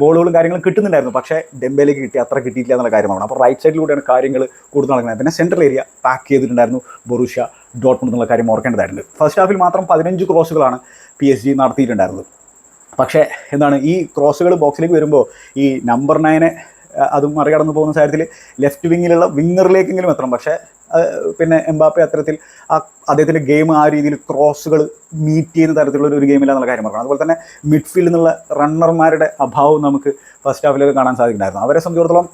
ബോളുകളും കാര്യങ്ങളും കിട്ടുന്നുണ്ടായിരുന്നു, പക്ഷേ ഡെംബേലേക്ക് അത്ര കിട്ടിയിട്ടില്ല എന്നുള്ള കാര്യമാണ്. അപ്പോൾ റൈറ്റ് സൈഡിലൂടെയാണ് കാര്യങ്ങൾ കൂടുതൽ നടക്കുന്നത്. പിന്നെ സെൻട്രൽ ഏരിയ പാക്ക് ചെയ്തിട്ടുണ്ടായിരുന്നു ബൊറൂഷ്യ ഡോട്ട്മുണ്ട് എന്നുള്ള കാര്യം ഓർക്കേണ്ടതായിട്ടുണ്ട്. ഫസ്റ്റ് ഹാഫിൽ മാത്രം 15 ക്രോസുകളാണ് PSG നടത്തിയിട്ടുണ്ടായിരുന്നത്. പക്ഷേ എന്താണ്, ഈ ക്രോസുകൾ ബോക്സിലേക്ക് വരുമ്പോൾ ഈ നമ്പർ 9 അതും മറികടന്ന് പോകുന്ന സാഹചര്യത്തിൽ ലെഫ്റ്റ് വിങ്ങിലുള്ള വിങ്ങറിലേക്കെങ്കിലും എത്തണം. പക്ഷേ പിന്നെ എംബാപ്പെ അത്തരത്തിൽ അദ്ദേഹത്തിൻ്റെ ഗെയിം ആ രീതിയിൽ ക്രോസുകൾ മീറ്റ് ചെയ്യുന്ന തരത്തിലുള്ള ഒരു ഗെയിമില്ല എന്നുള്ള കാര്യം പറയണം. അതുപോലെ തന്നെ മിഡ്ഫീൽഡിൽ നിന്നുള്ള റണ്ണർമാരുടെ അഭാവം നമുക്ക് ഫസ്റ്റ് ഹാഫിലൊക്കെ കാണാൻ സാധിക്കുന്നുണ്ടായിരുന്നു. അവരെ സംബന്ധിച്ചിടത്തോളം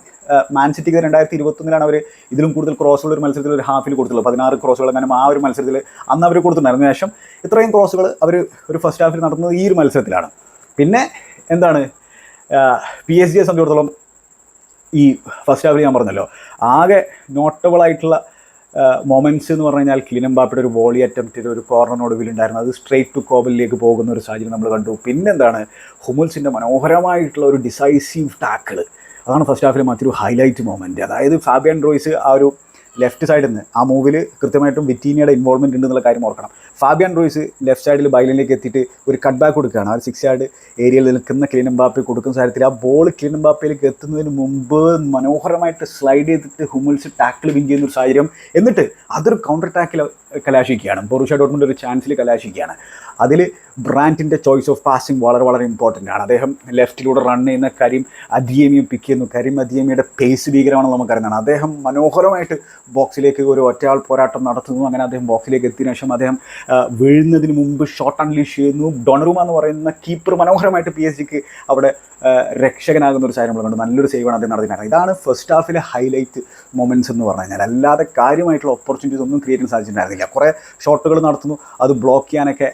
മാൻ സിറ്റിക്ക് 2021 അവർ ഇതിലും കൂടുതൽ ക്രോസുകൾ ഒരു മത്സരത്തിൽ ഒരു ഹാഫിൽ കൊടുത്തുള്ളൂ. 16 ക്രോസുകൾ അങ്ങനെ ആ ഒരു മത്സരത്തിൽ അന്ന് അവർ കൊടുത്തിട്ടുണ്ടായിരുന്നു. ശേഷം ഇത്രയും ക്രോസുകൾ അവർ ഒരു ഫസ്റ്റ് ഹാഫിൽ നടത്തുന്നത് ഈ ഒരു മത്സരത്തിലാണ്. പിന്നെ എന്താണ്, PSG സംബന്ധിച്ചിടത്തോളം ഈ ഫസ്റ്റ് ഹാഫിൽ ഞാൻ പറഞ്ഞല്ലോ, ആകെ നോട്ടബിളായിട്ടുള്ള മൊമെൻറ്റ്സ് എന്ന് പറഞ്ഞു കഴിഞ്ഞാൽ കിലിയൻ എംബാപ്പയുടെ ഒരു വോളി അറ്റംപ്റ്റ് ഒരു കോർണറിനൊടുവിലുണ്ടായിരുന്നു. അത് സ്ട്രെയിറ്റ് ടു കോബലിലേക്ക് പോകുന്ന ഒരു സാഹചര്യം നമ്മൾ കണ്ടു. പിന്നെന്താണ്, ഹുമൽസിൻ്റെ മനോഹരമായിട്ടുള്ള ഒരു ഡിസൈസീവ് ടാക്കിൾ, അതാണ് ഫസ്റ്റ് ഹാഫിലെ മറ്റൊരു ഹൈലൈറ്റ് മൊമെൻറ്റ്. അതായത് ഫാബിയൻ റോയ്സ് ആ ഒരു ലെഫ്റ്റ് സൈഡിൽ നിന്ന് ആ മൂവിൽ കൃത്യമായിട്ടും വിറ്റീനിയുടെ ഇൻവോൾവ്മെൻറ്റ് ഉണ്ടെന്നുള്ള കാര്യം ഓർക്കണം. ഫാബിയൻ റോയ്സ് ലെഫ്റ്റ് സൈഡിൽ ബൈലനിലേക്ക് എത്തിയിട്ട് ഒരു കട്ട് ബാക്ക് കൊടുക്കുകയാണ്. ആ ഒരു 6 യാർഡ് ഏരിയയിൽ നിൽക്കുന്ന കിലിയൻ എംബാപ്പെ കൊടുക്കുന്ന സാഹചര്യത്തിൽ ആ ബോൾ കിലിയൻ എംബാപ്പയിലേക്ക് എത്തുന്നതിന് മുമ്പ് മനോഹരമായിട്ട് സ്ലൈഡ് ചെയ്തിട്ട് ഹുമൽസ് ടാക്കിൾ വിൻ ചെയ്യുന്ന ഒരു സാഹചര്യം, എന്നിട്ട് അതൊരു കൗണ്ടർ ടാക്കിൽ കലാശിക്കുകയാണ്. ബൊറൂഷ്യ ഡോട്ട്മുണ്ട് ഒരു ചാൻസിൽ കലാശിക്കുകയാണ്. അതിൽ ബ്രാൻഡിൻ്റെ ചോയ്സ് ഓഫ് പാസിംഗ് വളരെ ഇമ്പോർട്ടൻ്റ് ആണ്. അദ്ദേഹം ലെഫ്റ്റിലൂടെ റൺ ചെയ്യുന്ന കരീം അദിയേമിയെ പിക്ക് ചെയ്യുന്നു. കരീം അദിയേമിയുടെ പേസ് ഭീകരമാണെന്ന് നമുക്കറിയുന്നതാണ്. അദ്ദേഹം മനോഹരമായിട്ട് ബോക്സിലേക്ക് ഒരു ഒറ്റയാൾ പോരാട്ടം നടത്തുന്നു. അങ്ങനെ അദ്ദേഹം ബോക്സിലേക്ക് എത്തിയതിനു ശേഷം അദ്ദേഹം വീഴുന്നതിന് മുമ്പ് ഷോട്ട് അൺലീഷ് ചെയ്യുന്നു. ഡൊണറുമ എന്ന് പറയുന്ന കീപ്പർ മനോഹരമായിട്ട് PSG അവിടെ രക്ഷകനാകുന്ന ഒരു സാധനം നമ്മൾ കണ്ടു. നല്ലൊരു സേവാണ് അദ്ദേഹം നടത്തിയിട്ടുണ്ടായിരുന്നത്. ഇതാണ് ഫസ്റ്റ് ഹാഫിലെ ഹൈലൈറ്റ് മൊമെൻറ്റ്സ് എന്ന് പറഞ്ഞു കഴിഞ്ഞാൽ. അല്ലാതെ കാര്യമായിട്ടുള്ള ഓപ്പർച്യൂണിറ്റീസ് ഒന്നും ക്രിയേറ്റ് ചെയ്യാൻ സാധിച്ചിട്ടുണ്ടായിരുന്നില്ല. കുറേ ഷോട്ടുകൾ നടത്തുന്നു, അത് ബ്ലോക്ക് ചെയ്യാനൊക്കെ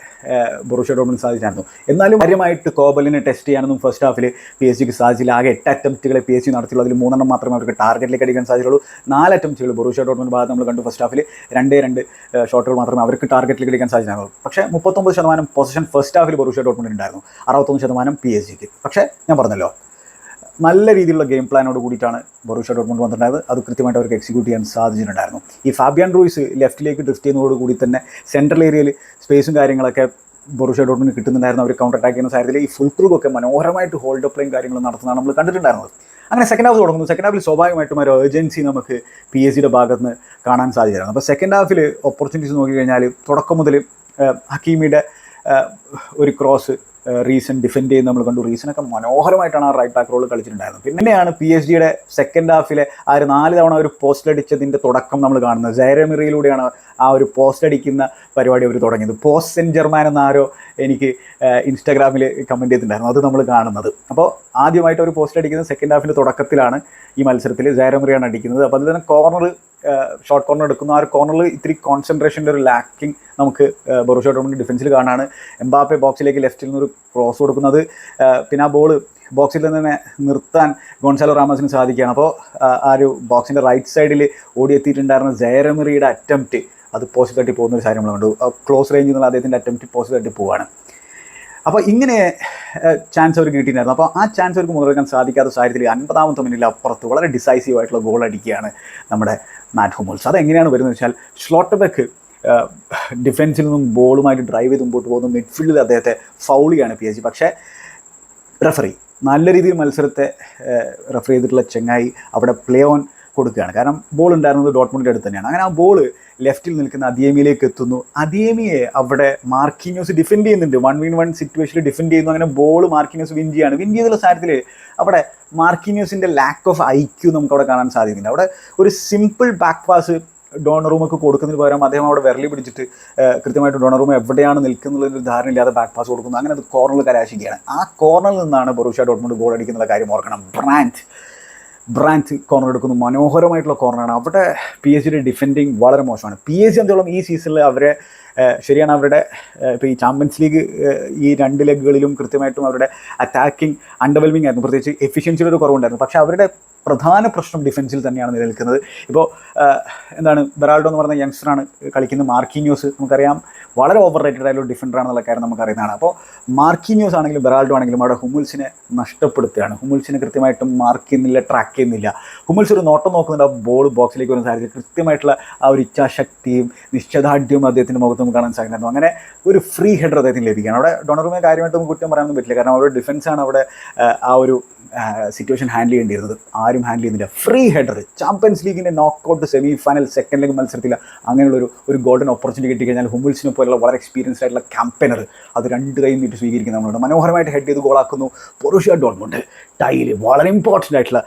ബൊറൂഷ്യ ഡോട്ട്മുണ്ട് സാധിച്ചായിരുന്നു. എന്നാലും കാര്യമായിട്ട് കോബലിനെ ടെസ്റ്റ് ചെയ്യാനൊന്നും ഫസ്റ്റ് ഹാഫിൽ PSG സാധിച്ചില്ല. ആകെ 8 അറ്റംപ്റ്റുകളെ PSG നടത്തിയുള്ളൂ. അതിൽ 3 മാത്രമേ അവർക്ക് ടാർഗറ്റിലേക്ക് അടിക്കാൻ സാധിച്ചുള്ളൂ. 4 അറ്റംപ്റ്റുകൾ ബൊറൂഷ്യ ഡോട്ട്മുണ്ട് ഭാഗത്ത് നമ്മൾ കണ്ടു. ഫസ്റ്റ് ഹാഫിൽ 2 ഷോട്ടുകൾ മാത്രമേ അവർക്ക് ടാർഗറ്റിലേക്ക് അടിക്കാൻ സാധിച്ചിട്ടുള്ളൂ. പക്ഷേ 39% പൊസിഷൻ ഫസ്റ്റ് ഹാഫിൽ ബൊറൂഷ്യ ഡോട്ട്മുണ്ട് ഉണ്ടായിരുന്നു, 61% PSG. പക്ഷേ ഞാൻ പറഞ്ഞല്ലോ, നല്ല രീതിയിലുള്ള ഗെയിം പ്ലാനോട് കൂടിയിട്ടാണ് ബൊറൂഷ്യ ഡോട്ട്മുണ്ട് വന്നിട്ടുണ്ടായത്. അത് കൃത്യമായിട്ട് അവർക്ക് എക്സിക്യൂട്ട് ചെയ്യാൻ സാധിച്ചിട്ടുണ്ടായിരുന്നു. ഈ ഫാബിയൻ റൂയിസ് ലെഫ്റ്റിലേക്ക് ഡ്രിഫ്റ്റ് ചെയ്യുന്നതോടുകൂടി തന്നെ സെൻട്രൽ ഏരിയയിൽ സ്പേസും കാര്യങ്ങളൊക്കെ ബൊറൂഷ്യ ഡോട്ട്മുണ്ട് കിട്ടുന്നുണ്ടായിരുന്നു. അവർ കൗണ്ടർ അറ്റാക്ക് ചെയ്യുന്ന സാഹചര്യത്തിൽ ഈ ഫുൾ ക്രൂക്കൊക്കെ മനോഹരമായിട്ട് ഹോൾഡ് അപ്പ് പ്ലേയും കാര്യങ്ങളും നടത്തുന്നതാണ് നമ്മൾ കണ്ടിട്ടുണ്ടായിരുന്നത്. അങ്ങനെ സെക്കൻഡ് ഹാഫ് തുടങ്ങുന്നു. സെക്കൻഡ് ഹാഫിൽ സ്വാഭാവികമായിട്ടും ഒരു ഏർജൻസി നമുക്ക് PSG ഭാഗത്ത് നിന്ന് കാണാൻ സാധിച്ചിരുന്നു. അപ്പോൾ സെക്കൻഡ് ഹാഫിൽ ഓപ്പർച്യൂണിറ്റീസ് നോക്കിക്കഴിഞ്ഞാൽ തുടക്കം മുതൽ ഹക്കീമിയുടെ ഒരു ക്രോസ് റീസൺ ഡിഫെൻഡ് ചെയ്യുന്ന നമ്മൾ കണ്ടു. റീസണൊക്കെ മനോഹരമായിട്ടാണ് ആ റൈറ്റ് ബാക്ക് റോൾ കളിച്ചിട്ടുണ്ടായിരുന്നത്. പിന്നെയാണ് PSG സെക്കൻഡ് ഹാഫിലെ ആ ഒരു 4 തവണ ഒരു പോസ്റ്റ് അടിച്ചതിൻ്റെ തുടക്കം നമ്മൾ കാണുന്നത്. സൈറമിറിയിലൂടെയാണ് ആ ഒരു പോസ്റ്റ് അടിക്കുന്ന പരിപാടി അവർ തുടങ്ങിയത്. പോസ്റ്റ് സെൻറ്റ് ജർമാൻ എന്നാരോ എനിക്ക് ഇൻസ്റ്റാഗ്രാമിൽ കമൻറ്റ് ചെയ്തിട്ടുണ്ടായിരുന്നു, അത് നമ്മൾ കാണുന്നത്. അപ്പോൾ ആദ്യമായിട്ട് ഒരു പോസ്റ്റ് അടിക്കുന്നത് സെക്കൻഡ് ഹാഫിൻ്റെ തുടക്കത്തിലാണ്. ഈ മത്സരത്തിൽ സൈറമിറിയാണ് അടിക്കുന്നത്. അപ്പോൾ അതിൽ തന്നെ കോർണർ ഷോർട്ട് കോർണർ എടുക്കുന്നു. ആ ഒരു കോർണറിൽ ഇത്തിരി കോൺസെൻട്രേഷൻ്റെ ഒരു ലാക്കിങ് നമുക്ക് ബൊറൂഷ്യ ഡോട്ട്മുണ്ട് ഡിഫൻസിൽ കാണാണ്. എംബാപ്പെ ബോക്സിലേക്ക് ലെഫ്റ്റിൽ നിന്നൊരു ക്രോസ് കൊടുക്കുന്നത്, പിന്നെ ആ ബോൾ ബോക്സിൽ തന്നെ നിർത്താൻ ഗോൺസാലോ റാമസിന് സാധിക്കുകയാണ്. അപ്പോൾ ആ ഒരു ബോക്സിൻ്റെ റൈറ്റ് സൈഡിൽ ഓടിയെത്തിയിട്ടുണ്ടായിരുന്ന സൈറമിറിയുടെ അറ്റംപ്റ്റ് അത് പോസ്റ്റ് തട്ടി പോകുന്ന ഒരു കാര്യം നമ്മൾ കണ്ടു. ക്ലോസ് റേഞ്ചിൽ നിന്നുള്ള അദ്ദേഹത്തിൻ്റെ അറ്റംപ്റ്റ് പോസ്റ്റ് തട്ടി പോവുകയാണ്. അപ്പോൾ ഇങ്ങനെ ചാൻസ് അവർക്ക് കിട്ടിയിട്ടുണ്ടായിരുന്നു. അപ്പോൾ ആ ചാൻസ് അവർക്ക് മുതലെടുക്കാൻ സാധിക്കാത്ത സാഹചര്യത്തിൽ 50ാമത്തെ മിനിറ്റിൽ അപ്പുറത്ത് വളരെ ഡിസൈസീവ് ആയിട്ടുള്ള ഗോൾ അടിക്കുകയാണ് നമ്മുടെ മാറ്റ് ഹുമൽസ്. അതെങ്ങനെയാണ് വരുന്നത് വെച്ചാൽ, സ്ലോട്ടർബെക്ക് ഡിഫൻസിൽ നിന്നും ബോളുമായിട്ട് ഡ്രൈവ് ചെയ്ത് മുമ്പോട്ട് പോകുന്നു. മിഡ്ഫീൽഡിൽ അദ്ദേഹത്തെ ഫൗൾ ചെയ്യാണ് PSG. പക്ഷേ റെഫറി നല്ല രീതിയിൽ മത്സരത്തെ റെഫർ ചെയ്തിട്ടുള്ള ചെങ്ങായി അവിടെ പ്ലേ ഓൺ കൊടുക്കുകയാണ്. കാരണം ബോൾ ഉണ്ടായിരുന്നത് ഡോട്ട്മുണ്ടിൻ്റെ അടുത്ത് തന്നെയാണ്. അങ്ങനെ ആ ബോൾ ലെഫ്റ്റിൽ നിൽക്കുന്ന അദിയേമിയിലേക്ക് എത്തുന്നു. അദിയേമിയെ അവിടെ മാർക്കിന്യോസ് ഡിഫെൻഡ് ചെയ്യുന്നുണ്ട്. 1v1 സിറ്റുവേഷനിൽ ഡിഫെൻഡ് ചെയ്യുന്നു. അങ്ങനെ ബോൾ മാർക്കിന്യോസ് വിൻ ചെയ്യാണ്. വിൻ ചെയ്തുള്ള സാഹചര്യത്തിൽ അവിടെ മാർക്കിന്യോസിൻ്റെ ലാക്ക് ഓഫ് IQ നമുക്ക് അവിടെ കാണാൻ സാധിക്കുന്നുണ്ട്. അവിടെ ഒരു സിമ്പിൾ ബാക്ക് പാസ് ഡോണറൂമൊക്കെ കൊടുക്കുന്നതിന് പകരം അദ്ദേഹം അവിടെ വിരലി പിടിച്ചിട്ട് കൃത്യമായിട്ട് ഡോണറൂമ എവിടെയാണ് നിൽക്കുന്നുള്ളൊരു ധാരണയില്ലാതെ ബാക്ക് പാസ് കൊടുക്കുന്നു. അങ്ങനെ അത് കോർണറിൽ കലാശിക്കുകയാണ്. ആ കോർണറിൽ നിന്നാണ് ബൊറൂഷ്യ ഡോട്ട്മുണ്ട് ഗോൾ അടിക്കുന്ന കാര്യം ഓർക്കണം. ബ്രാൻഡ് കോർണർ എടുക്കുന്നു. മനോഹരമായിട്ടുള്ള കോർണറാണ്. അവിടെ PSG ഡിഫെൻഡിങ് വളരെ മോശമാണ്. PSG എന്തോളം ഈ സീസണിൽ അവരെ ശരിയാണ്, അവരുടെ ഇപ്പോൾ ഈ ചാമ്പ്യൻസ് ലീഗ് ഈ 2 ലെഗുകളിലും കൃത്യമായിട്ടും അവരുടെ അറ്റാക്കിംഗ് അണ്ടർവെൽമിംഗ് ആയിരുന്നു. പ്രത്യേകിച്ച് എഫിഷ്യൻസിയുടെ ഒരു കുറവുണ്ടായിരുന്നു. പക്ഷേ അവരുടെ പ്രധാന പ്രശ്നം ഡിഫൻസിൽ തന്നെയാണ് നിലനിൽക്കുന്നത്. ഇപ്പോൾ എന്താണ്, ബെറാൾഡോ എന്ന് പറയുന്ന യങ്സ്റ്ററാണ് കളിക്കുന്നത്. മാർക്കിന്യോസ് നമുക്കറിയാം വളരെ ഓവർ റേറ്റഡ് ആയിട്ടുള്ള ഡിഫൻഡറാണെന്നുള്ള കാര്യം നമുക്കറിയുന്നതാണ്. അപ്പോൾ മാർക്കിന്യോസ് ആണെങ്കിലും ബെറാൾഡോ ആണെങ്കിലും അവിടെ ഹുമൽസിനെ നഷ്ടപ്പെടുത്തുകയാണ്. ഹുമൽസിനെ കൃത്യമായിട്ടും മാർക്ക് ചെയ്യുന്നില്ല, ട്രാക്ക് ചെയ്യുന്നില്ല. ഹുമൽസ് ഒരു നോട്ടം നോക്കുന്നുണ്ട്. ആ ബോൾ ബോക്സിലേക്ക് വരുന്ന സാഹചര്യം കൃത്യമായിട്ടുള്ള ആ ഒരു ഇച്ഛാശക്തിയും നിശ്ചയദാർഢ്യവും അദ്ദേഹത്തിൻ്റെ മുഖത്ത് ഭാഗത്ത് നമുക്ക് കാണാൻ സാധിക്കുന്നു. അങ്ങനെ ഒരു ഫ്രീ ഹെഡർ അദ്ദേഹത്തിന് ലഭിക്കുകയാണ്. അവിടെ ഡൊണറുമയെ കാര്യമായിട്ട് നമുക്ക് കുറ്റം പറയാനൊന്നും പറ്റില്ല, കാരണം അവരുടെ ഡിഫൻസാണ് അവിടെ ആ ഒരു സിറ്റുവേഷൻ ഹാൻഡിൽ ചെയ്യേണ്ടിയിരുന്നത്. ആരും ഹാൻഡിൽ ചെയ്യുന്നില്ല. ഫ്രീ ഹെഡർ, ചാമ്പ്യൻസ് ലീഗിൻ്റെ knockout semi final second leg മത്സരത്തിൽ അങ്ങനെയുള്ളൊരു ഗോൾഡൻ ഓപ്പർച്യൂണിറ്റി കിട്ടിക്കഴിഞ്ഞാൽ ഹുമ്മൽസിനെ പോലുള്ള വളരെ എക്സ്പീരിയൻസ്ഡ് ആയിട്ടുള്ള ക്യാമ്പനർ അത് 2 കൈയും നീട്ടി സ്വീകരിക്കുന്ന നമ്മളുണ്ട്. മനോഹരമായിട്ട് ഹെഡ് ചെയ്ത് ഗോളാക്കുന്നു ബൊറൂഷ്യ ഡോർട്ട്മുണ്ട്. ടൈല് വളരെ ഇമ്പോർട്ടൻ്റ് ആയിട്ടുള്ള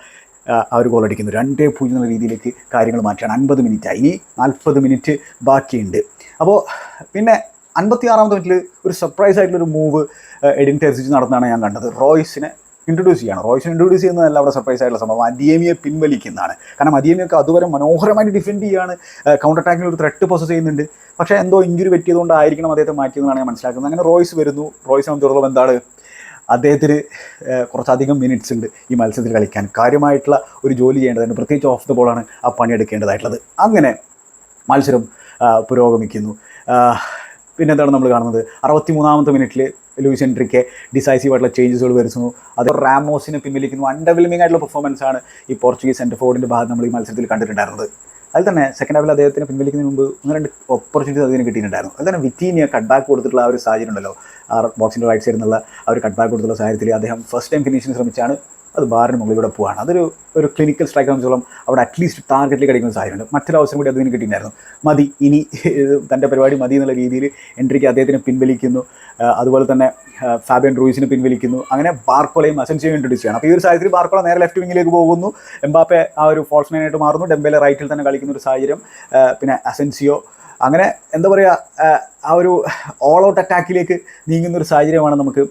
ആ ഒരു ഗോൾ അടിക്കുന്നു. 2-0 എന്നുള്ള രീതിയിലേക്ക് കാര്യങ്ങൾ മാറ്റുകയാണ്. 50 മിനിറ്റായി, ഇനി 40 മിനിറ്റ് ബാക്കിയുണ്ട്. അപ്പോൾ പിന്നെ 56ാമത്തെ മിനിറ്റിൽ ഒരു സർപ്രൈസ് ആയിട്ടുള്ളൊരു മൂവ് എഡിൻ ടെർസിച്ച് നടന്നതാണ് ഞാൻ കണ്ടത്. റോയ്സിനെ ഇൻട്രൊഡ്യൂസ് ചെയ്യുന്നതല്ല അവിടെ സർപ്രൈസ് ആയിട്ടുള്ള സംഭവം. അഡിയമിയെ പിൻവലിക്കുന്നതാണ്. കാരണം അഡിയമിയൊക്കെ അതുവരെ മനോഹരമായിട്ട് ഡിഫെൻഡ് ചെയ്യുകയാണ്, കൗണ്ടർ അറ്റാക്കിൽ ഒരു ത്രെട്ട് പോസസ് ചെയ്യുന്നുണ്ട്. പക്ഷേ എന്തോ ഇഞ്ചുറി പറ്റിയതുകൊണ്ടായിരിക്കണം അദ്ദേഹത്തെ മാറ്റിയതെന്നാണ് ഞാൻ മനസ്സിലാക്കുന്നത്. അങ്ങനെ റോയ്സ് വരുന്നു. റോയ്സ് സംബന്ധിച്ചിടത്തോളം എന്താണ്, അദ്ദേഹത്തിന് കുറച്ചധികം മിനിറ്റ്സ് ഉണ്ട് ഈ മത്സരത്തിൽ കളിക്കാൻ. കാര്യമായിട്ടുള്ള ഒരു ജോലി ചെയ്യേണ്ടതുണ്ട്, പ്രത്യേകിച്ച് ഓഫ് ദ ബോളാണ് ആ പണിയെടുക്കേണ്ടതായിട്ടുള്ളത്. അങ്ങനെ മത്സരം പുരോഗമിക്കുന്നു. പിന്നെന്താണ് നമ്മൾ കാണുന്നത്, 63ാമത്തെ മിനിറ്റിൽ ലൂയിസ് എൻട്രിക്കെ ഡിസൈസീവായിട്ടുള്ള ചേഞ്ചസുകൾ വരുത്തുന്നു. അത് റാമോസിനെ പിൻവലിക്കുന്നു. അണ്ടർവെൽമിംഗ് ആയിട്ടുള്ള പെർഫോമൻസാണ് ഈ പോർച്ചുഗീസ് സെൻറ്റർ ഫോർവേഡിൻ്റെ ഭാഗത്ത് നമ്മൾ ഈ മത്സരത്തിൽ കണ്ടിട്ടുണ്ടായിരുന്നത്. അതിൽ തന്നെ സെക്കൻഡ് ഹാഫിൽ അദ്ദേഹത്തിന് പിൻവലിക്കുന്നതിന് മുമ്പ് 1-2 ഓപ്പർച്യൂണിറ്റീസ് അതിന് കിട്ടിയിട്ടുണ്ടായിരുന്നു. അതിൽ തന്നെ വിറ്റീനിയ കട്ട് ബാക്ക് കൊടുത്തിട്ടുള്ള ആ ഒരു സാഹചര്യം ഉണ്ടല്ലോ, ആ ബോക്സിൻ്റെ റൈറ്റ് സൈഡിൽ നിന്നുള്ള ആ ഒരു കട്ട് ബാക്ക് കൊടുത്തുള്ള സാഹചര്യത്തിൽ അദ്ദേഹം ഫസ്റ്റ് ടൈം ഫിനിഷിന് ശ്രമിച്ചാണ്, അത് ബാറിന് മുകളിലൂടെ പോവാണ്. അതൊരു ക്ലിനിക്കൽ സ്ട്രൈക്ക് സംബന്ധിച്ചോളം അവിടെ അറ്റ്ലീസ്റ്റ് ടാർഗറ്റിലേക്ക് അടിക്കുന്ന സാഹചര്യമുണ്ട്. മറ്റൊരു അവസരം കൂടി അതിന് കിട്ടിയിട്ടുണ്ടായിരുന്നു. മതി, ഇനി തൻ്റെ പരിപാടി മതി എന്നുള്ള രീതിയിൽ എൻട്രിക്ക് അദ്ദേഹത്തിനെ പിൻവലിക്കുന്നു. അതുപോലെ തന്നെ ഫാബിയൻ റൂയിസിനെ പിൻവലിക്കുന്നു. അങ്ങനെ ബാർക്കോളയും അസെൻസിയോയും ഇൻട്രൊഡ്യൂസ് ചെയ്യണം. അപ്പോൾ ഈ ഒരു സാഹചര്യത്തിൽ ബാർക്കോള നേരെ ലെഫ്റ്റ് വിങ്ങിലേക്ക് പോകുന്നു. എംബാപ്പെ ആ ഒരു ഫോൾസ് മാനായിട്ട് മാറുന്നു. ഡെംബേലെ റൈറ്റിൽ തന്നെ കളിക്കുന്ന ഒരു സാഹചര്യം. പിന്നെ അസെൻസിയോ അങ്ങനെ എന്താ പറയുക, ആ ഒരു ഓൾ ഔട്ട് അറ്റാക്കിലേക്ക് നീങ്ങുന്നൊരു സാഹചര്യമാണ് നമുക്ക്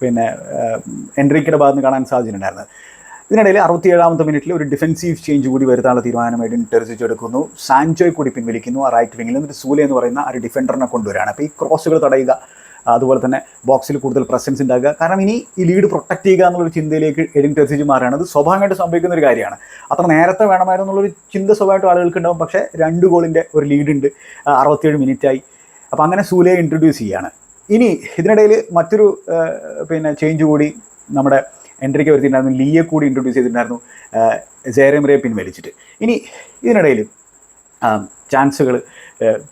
പിന്നെ എൻട്രിക്കയുടെ ഭാഗത്ത് നിന്ന് കാണാൻ സാധിച്ചിട്ടുണ്ടായിരുന്നത്. ഇതിനിടയിൽ 67ാമത്തെ മിനിറ്റിൽ ഒരു ഡിഫെൻസീവ് ചേഞ്ച് കൂടി വരുത്താനുള്ള തീരുമാനമായിട്ട് ടെർസിച്ച് എടുക്കുന്നു. സാൻചോയെ കൂടി പിൻവലിക്കുന്നു ആ റൈറ്റ് വിങ്ങിൽ. എന്നിട്ട് സൂലെ എന്ന് പറയുന്ന ഒരു ഡിഫൻഡറിനെ കൊണ്ടുവരികയാണ്. അപ്പോൾ ഈ ക്രോസുകൾ തടയുക, അതുപോലെ തന്നെ ബോക്സിൽ കൂടുതൽ പ്രസൻസ് ഉണ്ടാക്കുക. കാരണം ഇനി ഈ ലീഡ് പ്രൊട്ടക്ട് ചെയ്യുക എന്നുള്ളൊരു ചിന്തയിലേക്ക് എഡിൻ ടെർസിച്ച് മാറുകയാണ്. അത് സ്വാഭാവികമായിട്ട് സംഭവിക്കുന്ന ഒരു കാര്യമാണ്. അത്ര നേരത്തെ വേണമായിരുന്നു എന്നുള്ളൊരു ചിന്ത സ്വാഭാവികമായിട്ട് ആളുകൾക്ക് ഉണ്ടാവും. പക്ഷേ 2 ഗോളിൻ്റെ ഒരു ലീഡുണ്ട്, 67 മിനിറ്റായി. അപ്പോൾ അങ്ങനെ സൂലയെ ഇൻട്രൊഡ്യൂസ് ചെയ്യുകയാണ്. ഇനി ഇതിനിടയിൽ മറ്റൊരു പിന്നെ ചേഞ്ച് കൂടി നമ്മുടെ എൻട്രിക്ക് വരുത്തിയിട്ടുണ്ടായിരുന്നു. ലീയെ കൂടി ഇൻട്രൊഡ്യൂസ് ചെയ്തിട്ടുണ്ടായിരുന്നു, സേറെമറയെ പിൻവലിച്ചിട്ട്. ഇനി ഇതിനിടയിൽ ചാൻസുകൾ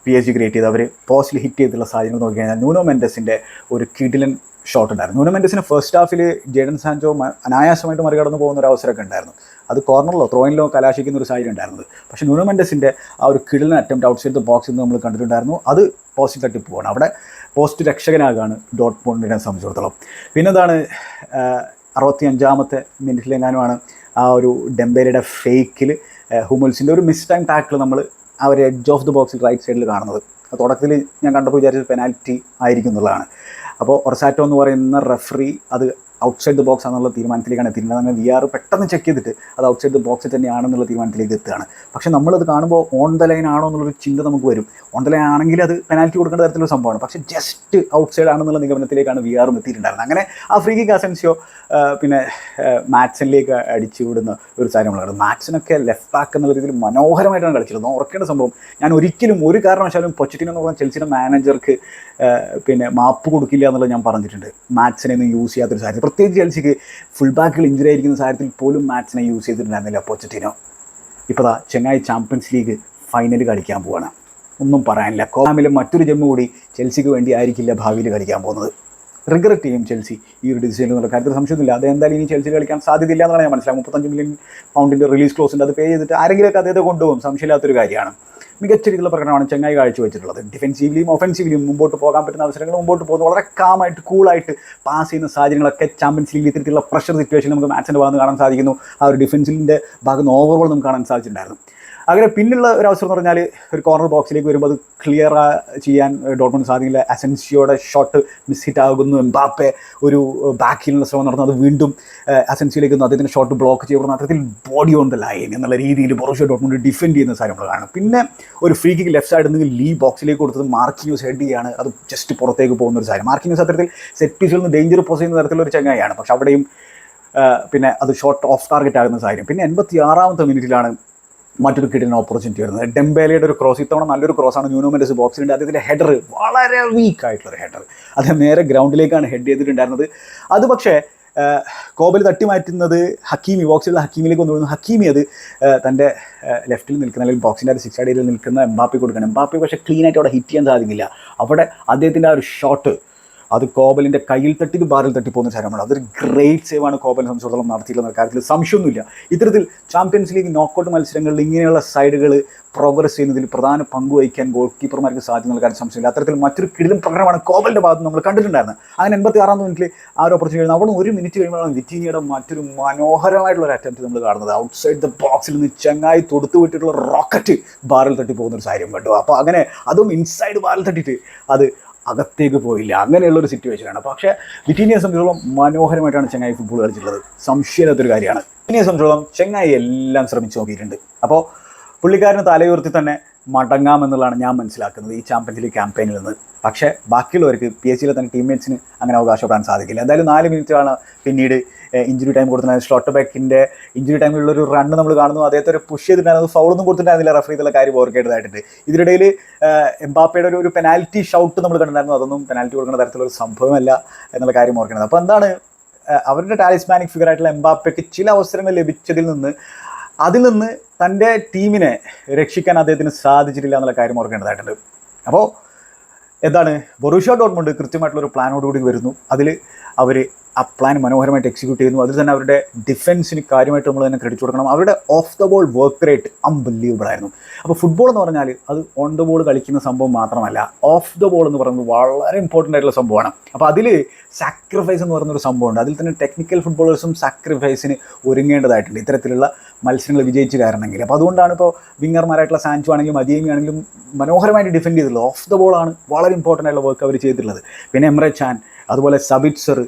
PSG ക്രിയേറ്റ് ചെയ്ത് അവർ പോസ്റ്റിൽ ഹിറ്റ് ചെയ്തിട്ടുള്ള സാഹചര്യം നോക്കി കഴിഞ്ഞാൽ ന്യൂനോ മെൻഡസിൻ്റെ ഒരു കിഡിലൻ ഷോട്ട് ഉണ്ടായിരുന്നു. ന്യൂനോ മെൻഡസിന് ഫസ്റ്റ് ഹാഫിൽ ജേഡൻ സാൻചോ അനായാസമായിട്ട് മറികടന്ന് പോകുന്ന ഒരു അവസരമൊക്കെ ഉണ്ടായിരുന്നു. അത് കോർണറിലോ ത്രോയിനിലോ കലാശിക്കുന്ന ഒരു സാഹചര്യം ഉണ്ടായിരുന്നത്. പക്ഷേ ന്യൂനോ മെൻഡസിൻ്റെ ആ ഒരു കിഡിലൻ അറ്റംപ്റ്റ് ഔട്ട്സൈഡ് ദ ബോക്സിൽ നിന്ന് നമ്മൾ കണ്ടിട്ടുണ്ടായിരുന്നു. അത് പോസ്റ്റിൽ തട്ടിപ്പോവാണ്. അവിടെ പോസ്റ്റ് രക്ഷകനാകാണ് ഡോട്ട്മുണ്ടിനെ സംബന്ധിച്ചിടത്തോളം. പിന്നെന്താണ് 65ാമത്തെ മിനിറ്റിലെങ്ങാനുമാണ് ആ ഒരു ഡെംബേലയുടെ ഫേക്കിൽ ഹുമൽസിൻ്റെ ഒരു മിസ് ടൈം ടാക്കിൾ നമ്മൾ ആ ഒരു എഡ്ജ് ഓഫ് ദ ബോക്സിൽ റൈറ്റ് സൈഡിൽ കാണുന്നത്. തുടക്കത്തിൽ ഞാൻ കണ്ടപ്പോൾ വിചാരിച്ചത് പെനാൽറ്റി ആയിരിക്കും എന്നുള്ളതാണ്. അപ്പോൾ ഒർസാറ്റോ എന്ന് പറയുന്ന റെഫറി അത് ഔട്ട്സൈഡ് ദ ബോക്സ് ആണെന്നുള്ള തീരുമാനത്തിലേക്കാണ് എത്തിയിരുന്നത്. അങ്ങനെ VR പെട്ടെന്ന് ചെക്ക് ചെയ്തിട്ട് അത് ഔട്ട്സൈഡ് ദ ബോക്സിൽ തന്നെയാണെന്നുള്ള തീരുമാനത്തിലേക്ക് എത്തുകയാണ്. പക്ഷേ നമ്മളത് കാണുമ്പോൾ ഓൺ ദ ലൈൻ ആണോ എന്നുള്ളൊരു ചിന്ത നമുക്ക് വരും. ഓൺ ദ ലൈൻ ആണെങ്കിൽ അത് പെനാൽറ്റി കൊടുക്കേണ്ട തരത്തിലുള്ള സംഭവമാണ്. പക്ഷേ ജസ്റ്റ് ഔട്ട്സൈഡ് ആണെന്നുള്ള നിഗമനത്തിലേക്കാണ് VR എത്തിയിട്ടുണ്ടായിരുന്നത്. അങ്ങനെ ആ ഫ്രീ കിക്ക് അസെൻസിയോ പിന്നെ മാറ്റ്സണിലേക്ക് അടിച്ചു വിടുന്ന ഒരു കാര്യം നമ്മൾ കണ്ടത്. മാറ്റ്സനൊക്കെ ലെഫ്റ്റ് ബാക്ക് എന്നുള്ള രീതിയിൽ മനോഹരമായിട്ടാണ് കളിച്ചിരുന്നത്. ഓർക്കേണ്ട സംഭവം, ഞാൻ ഒരിക്കലും ഒരു കാരണവശാലും പൊച്ചറ്റിനോ എന്ന് പറഞ്ഞ ചെൽസിയുടെ മാനേജർക്ക് പിന്നെ മാപ്പ് കൊടുക്കില്ല എന്നുള്ളത് ഞാൻ പറഞ്ഞിട്ടുണ്ട്. മാറ്റ്സിനെ ഒന്നും യൂസ് ചെയ്യാത്തൊരു സാഹചര്യം, പ്രത്യേകിച്ച് ചെൽസിക്ക് ഫുൾ ബാക്കുകൾ ഇഞ്ചുറി ആയിരിക്കുന്ന സാഹചര്യത്തിൽ പോലും മാറ്റ്സിനെ യൂസ് ചെയ്തിട്ടുണ്ടായിരുന്നില്ല പൊച്ചറ്റിനോ. ഇപ്പോൾ ചെങ്ങായി ചാമ്പ്യൻസ് ലീഗ് ഫൈനൽ കളിക്കാൻ പോവാണ്. ഒന്നും പറയാനില്ല. കോമിലെ മറ്റൊരു ജമ്മു കൂടി ചെൽസിക്ക് വേണ്ടി ആയിരിക്കില്ല ഭാവിയിൽ കളിക്കാൻ പോകുന്നത്. റിഗ്രറ്റ് ചെയ്യും ചെൽസി ഈ ഒരു ഡിസിഷൻ എന്നുള്ള കാര്യത്തിൽ സംശയമൊന്നുമില്ല. അത് എന്തായാലും ഇനി ചെൽസിയിൽ കളിക്കാൻ സാധ്യതയില്ല എന്നാണ് ഞാൻ മനസ്സിലാവും. 35 മില്യൺ പൗണ്ടിൻ്റെ റിലീസ് ക്ലോസ് ഉണ്ട്. അത് പേ ചെയ്തിട്ട് ആരെങ്കിലുമൊക്കെ അദ്ദേഹത്തെ കൊണ്ടുപോകും, സംശയമില്ലാത്തൊരു കാര്യമാണ്. മികച്ച രീതിയിലുള്ള പ്രകടനമാണ് ചെങ്ങായി കാഴ്ചവെച്ചിട്ടുള്ളത്. ഡിഫെൻസീവ്ലിയും ഒഫെൻസീവ്ലിയും മുമ്പോട്ട് പോകാൻ പറ്റുന്ന അവസരങ്ങൾ മുമ്പോട്ട് പോകുന്നു. വളരെ കാമായിട്ട് കൂളായിട്ട് പാസ് ചെയ്യുന്ന സാഹചര്യങ്ങളൊക്കെ ചാമ്പ്യൻസ് ലീഗിൽ ഇത്തരത്തിലുള്ള പ്രഷർ സിറ്റുവേഷൻ നമുക്ക് മാച്ചിൻ്റെ ഭാഗത്ത് കാണാൻ സാധിക്കുന്നു. ആ ഒരു ഡിഫൻസിൻ്റെ ഭാഗത്ത് ഓവറോൾ നമുക്ക് കാണാൻ സാധിച്ചിട്ടുണ്ടായിരുന്നു. അങ്ങനെ പിന്നുള്ള ഒരു അവസരം എന്ന് പറഞ്ഞാൽ ഒരു കോർണർ ബോക്സിലേക്ക് വരുമ്പോൾ അത് ക്ലിയർ ചെയ്യാൻ ഡോട്ട്മുണ്ട് സാധിക്കില്ല. അസെൻസിയോയുടെ ഷോട്ട് മിസ് ഹിറ്റ് ആകുന്നു. എംബാപ്പെ ഒരു ബാക്ക് ഹീലിനുള്ള ശ്രമം നടന്നു, അത് വീണ്ടും അസെൻസിയോയിലേക്ക് വന്നു. അദ്ദേഹത്തിൻ്റെ ഷോട്ട് ബ്ലോക്ക് ചെയ്യപ്പെടുന്നു. അത്തരത്തിൽ ബോഡി ഓൺ ദ ലൈൻ എന്നുള്ള രീതിയിൽ ബൊറൂഷ്യ ഡോട്ട്മുണ്ട് ഡിഫെൻഡ് ചെയ്യുന്ന സാധനം നമ്മൾ കാണും. പിന്നെ ഒരു ഫ്രീ കിക്ക് ലെഫ്റ്റ് സൈഡിൽ നിന്ന് ലീ ബോക്സിലേക്ക് കൊടുത്തത് മാർക്കിന്യൂസ് ഹെഡ് ചെയ്യാണ്. അത് ജസ്റ്റ് പുറത്തേക്ക് പോകുന്ന ഒരു സാധനം. മാർക്കിന്യൂസ് അത്തരത്തിൽ സെറ്റ് പീസിൽ നിന്ന് ഡേഞ്ചർ പോസ് ചെയ്യുന്ന തരത്തിലുള്ള ഒരു ചങ്ങായിയാണ്. പക്ഷെ അവിടെയും പിന്നെ അത് ഷോട്ട് ഓഫ് ടാർഗറ്റ് ആകുന്ന സാഹചര്യം. പിന്നെ 86ാമത്തെ മിനിറ്റിലാണ് മറ്റൊരു കിടിലൻ ഓപ്പർച്യൂണിറ്റി വരുന്നത്. ഡെംബേലയുടെ ഒരു ക്രോസ്, ഇത്തവണ നല്ലൊരു ക്രോസാണ്. Nuno Mendes ബോക്സിലുണ്ട്. അദ്ദേഹത്തിൻ്റെ ഹെഡർ വളരെ വീക്കായിട്ടുള്ളൊരു ഹെഡർ. അദ്ദേഹം നേരെ ഗ്രൗണ്ടിലേക്കാണ് ഹെഡ് ചെയ്തിട്ടുണ്ടായിരുന്നത്. അത് പക്ഷേ കോബൽ തട്ടി മാറ്റുന്നത് ഹക്കീമി, ബോക്സിലുള്ള ഹക്കീമിലേക്ക് കൊണ്ടുവരുന്നു. ഹക്കീമി അത് തൻ്റെ ലെഫ്റ്റിൽ നിൽക്കുന്ന അല്ലെങ്കിൽ ബോക്സിൻ്റെ ഒരു 6 ഏരിയയിൽ നിൽക്കുന്ന എംബാപ്പെ കൊടുക്കണം. എംബാപ്പെ പക്ഷേ ക്ലീനായിട്ട് അവിടെ ഹിറ്റ് ചെയ്യാൻ സാധിക്കില്ല. അവിടെ അദ്ദേഹത്തിൻ്റെ ആ ഒരു ഷോട്ട് അത് കോബലിൻ്റെ കയ്യിൽ തട്ടി ബാറിൽ തട്ടി പോകുന്ന സ്ഥലമാണ്. അതൊരു ഗ്രേറ്റ് സേവാണ് കോബലിനെ സംബന്ധിച്ചിടത്തോളം നടത്തിയിട്ടുള്ള കാര്യത്തിൽ സംശയമൊന്നുമില്ല. ഇത്തരത്തിൽ ചാമ്പ്യൻസ് ലീഗ് നോക്കൗട്ട് മത്സരങ്ങളിൽ ഇങ്ങനെയുള്ള സൈഡുകൾ പ്രോഗ്രസ് ചെയ്യുന്നതിൽ പ്രധാന പങ്ക് വഹിക്കാൻ ഗോൾ കീപ്പർമാർക്ക് സാധിക്കുന്ന കാര്യം സംശയമില്ല. അത്തരത്തിൽ മറ്റൊരു കിടിലം പ്രകടനമാണ് കോബലിൻ്റെ ഭാഗത്ത് നമ്മൾ കണ്ടിട്ടുണ്ടായിരുന്നത്. അങ്ങനെ 86-ാം മിനിറ്റിൽ ആ ഒരു ഓപ്പർച്യൂണിറ്റി അവിടെ 1 മിനിറ്റ് കഴിയുമ്പോഴാണ് വിറ്റീനിയുടെ മറ്റൊരു മനോഹരമായിട്ടുള്ള ഒരു അറ്റംപ്റ്റ് നമ്മൾ കാണുന്നത്. ഔട്ട്സൈഡ് ദ ബോക്സിൽ നിന്ന് ചങ്ങായി തൊടുത്തു വിട്ടിട്ടുള്ള റോക്കറ്റ് ബാറിൽ തട്ടി പോകുന്നൊരു സാഹചര്യം കണ്ടു. അപ്പോൾ അങ്ങനെ അതും ഇൻസൈഡ് ബാറിൽ തട്ടിയിട്ട് അത് അകത്തേക്ക് പോയില്ല. അങ്ങനെയുള്ളൊരു സിറ്റുവേഷനാണ്. പക്ഷേ വിറ്റീനിയെ സംബന്ധിച്ചിടത്തോളം മനോഹരമായിട്ടാണ് ചെങ്ങായി ഫുട്ബോൾ കളിച്ചിട്ടുള്ളത്. സംശയമില്ലാത്തൊരു കാര്യമാണ്. വിറ്റീനിയെ സംബന്ധിച്ചിടത്തോളം ചെങ്ങായി എല്ലാം ശ്രമിച്ചു നോക്കിയിട്ടുണ്ട്. അപ്പോൾ പുള്ളിക്കാരന് തലയുയർത്തി തന്നെ മടങ്ങാമെന്നുള്ളതാണ് ഞാൻ മനസ്സിലാക്കുന്നത് ഈ ചാമ്പ്യൻസ് ലീഗ് ക്യാമ്പയിനിൽ നിന്ന്. പക്ഷേ ബാക്കിയുള്ളവർക്ക് PSG തന്നെ ടീംമേറ്റ്സിന് അങ്ങനെ അവകാശപ്പെടാൻ സാധിക്കില്ല. എന്തായാലും 4 മിനിറ്റാണ് പിന്നീട് ഇഞ്ചുറി ടൈം കൊടുത്തിട്ടുണ്ടായിരുന്നത്. സ്ലോട്ടബെക്കിൻ്റെ ഇഞ്ചുറി ടൈമിലുള്ളൊരു റണ്ണ് നമ്മൾ കാണുന്നു. അദ്ദേഹത്തെ ഒരു പുഷ് ചെയ്തിട്ടുണ്ടായിരുന്നു. ഫൗളൊന്നും കൊടുത്തിട്ടുണ്ടായിരുന്നില്ല റഫറി എന്നുള്ള കാര്യം ഓർക്കേണ്ടതായിട്ടുണ്ട്. ഇതിനിടയിൽ എംബാപ്പയുടെ ഒരു പെനാൽറ്റി ഷൗട്ട് നമ്മൾ കണ്ടിട്ടുണ്ടായിരുന്നു. അതൊന്നും പെനാൽറ്റി കൊടുക്കുന്ന തരത്തിലുള്ള സംഭവമല്ല എന്നുള്ള കാര്യം ഓർക്കേണ്ടത്. അപ്പോൾ എന്താണ് അവരുടെ ടാലിസ്മാനിക് ഫിഗറായിട്ടുള്ള എംബാപ്പയ്ക്ക് ചില അവസരങ്ങൾ ലഭിച്ചതിൽ നിന്ന് തൻ്റെ ടീമിനെ രക്ഷിക്കാൻ അദ്ദേഹത്തിന് സാധിച്ചിട്ടില്ല എന്നുള്ള കാര്യം ഓർക്കേണ്ടതായിട്ടുണ്ട്. അപ്പോൾ എന്താണ് ബൊറൂഷ്യ ഡോർട്ട്മുണ്ട് കൃത്യമായിട്ടുള്ളൊരു പ്ലാനോടുകൂടി വരുന്നു. അതിൽ അവർ ആ പ്ലാൻ മനോഹരമായിട്ട് എക്സിക്യൂട്ട് ചെയ്യുന്നു. അതിൽ തന്നെ അവരുടെ ഡിഫൻസിന് കാര്യമായിട്ട് നമ്മൾ തന്നെ ക്രെഡിറ്റ് കൊടുക്കണം. അവരുടെ of the ball work rate unbelievable ആയിരുന്നു. അപ്പോൾ ഫുട്ബോൾ എന്ന് പറഞ്ഞാൽ അത് ഓൺ ദ ബോൾ കളിക്കുന്ന സംഭവം മാത്രമല്ല, ഓഫ് ദ ബോൾ എന്ന് പറയുന്നത് വളരെ ഇമ്പോർട്ടൻ്റ് ആയിട്ടുള്ള സംഭവമാണ്. അപ്പോൾ അതിൽ സാക്രിഫൈസ് എന്ന് പറയുന്നൊരു സംഭവമുണ്ട്. അതിൽ തന്നെ ടെക്നിക്കൽ ഫുട്ബോളേഴ്സും സാക്രിഫൈസിന് ഒരുങ്ങേണ്ടതായിട്ടുണ്ട് ഇത്തരത്തിലുള്ള മത്സരങ്ങൾ വിജയിച്ച് കയറണമെങ്കിൽ. അപ്പോൾ അതുകൊണ്ടാണ് ഇപ്പോൾ വിങ്ങർമാരായിട്ടുള്ള സാൻചോ ആണെങ്കിലും അദിയമി ആണെങ്കിലും മനോഹരമായിട്ട് ഡിഫെൻഡ് ചെയ്തിട്ടുള്ളത്. ഓഫ് ദ ബോളാണ് വളരെ ഇമ്പോർട്ടൻ്റ് ആയിട്ടുള്ള വർക്ക് അവർ ചെയ്തിട്ടുള്ളത്. പിന്നെ എംറെ ചാൻ, അതുപോലെ സബിറ്റ്സർ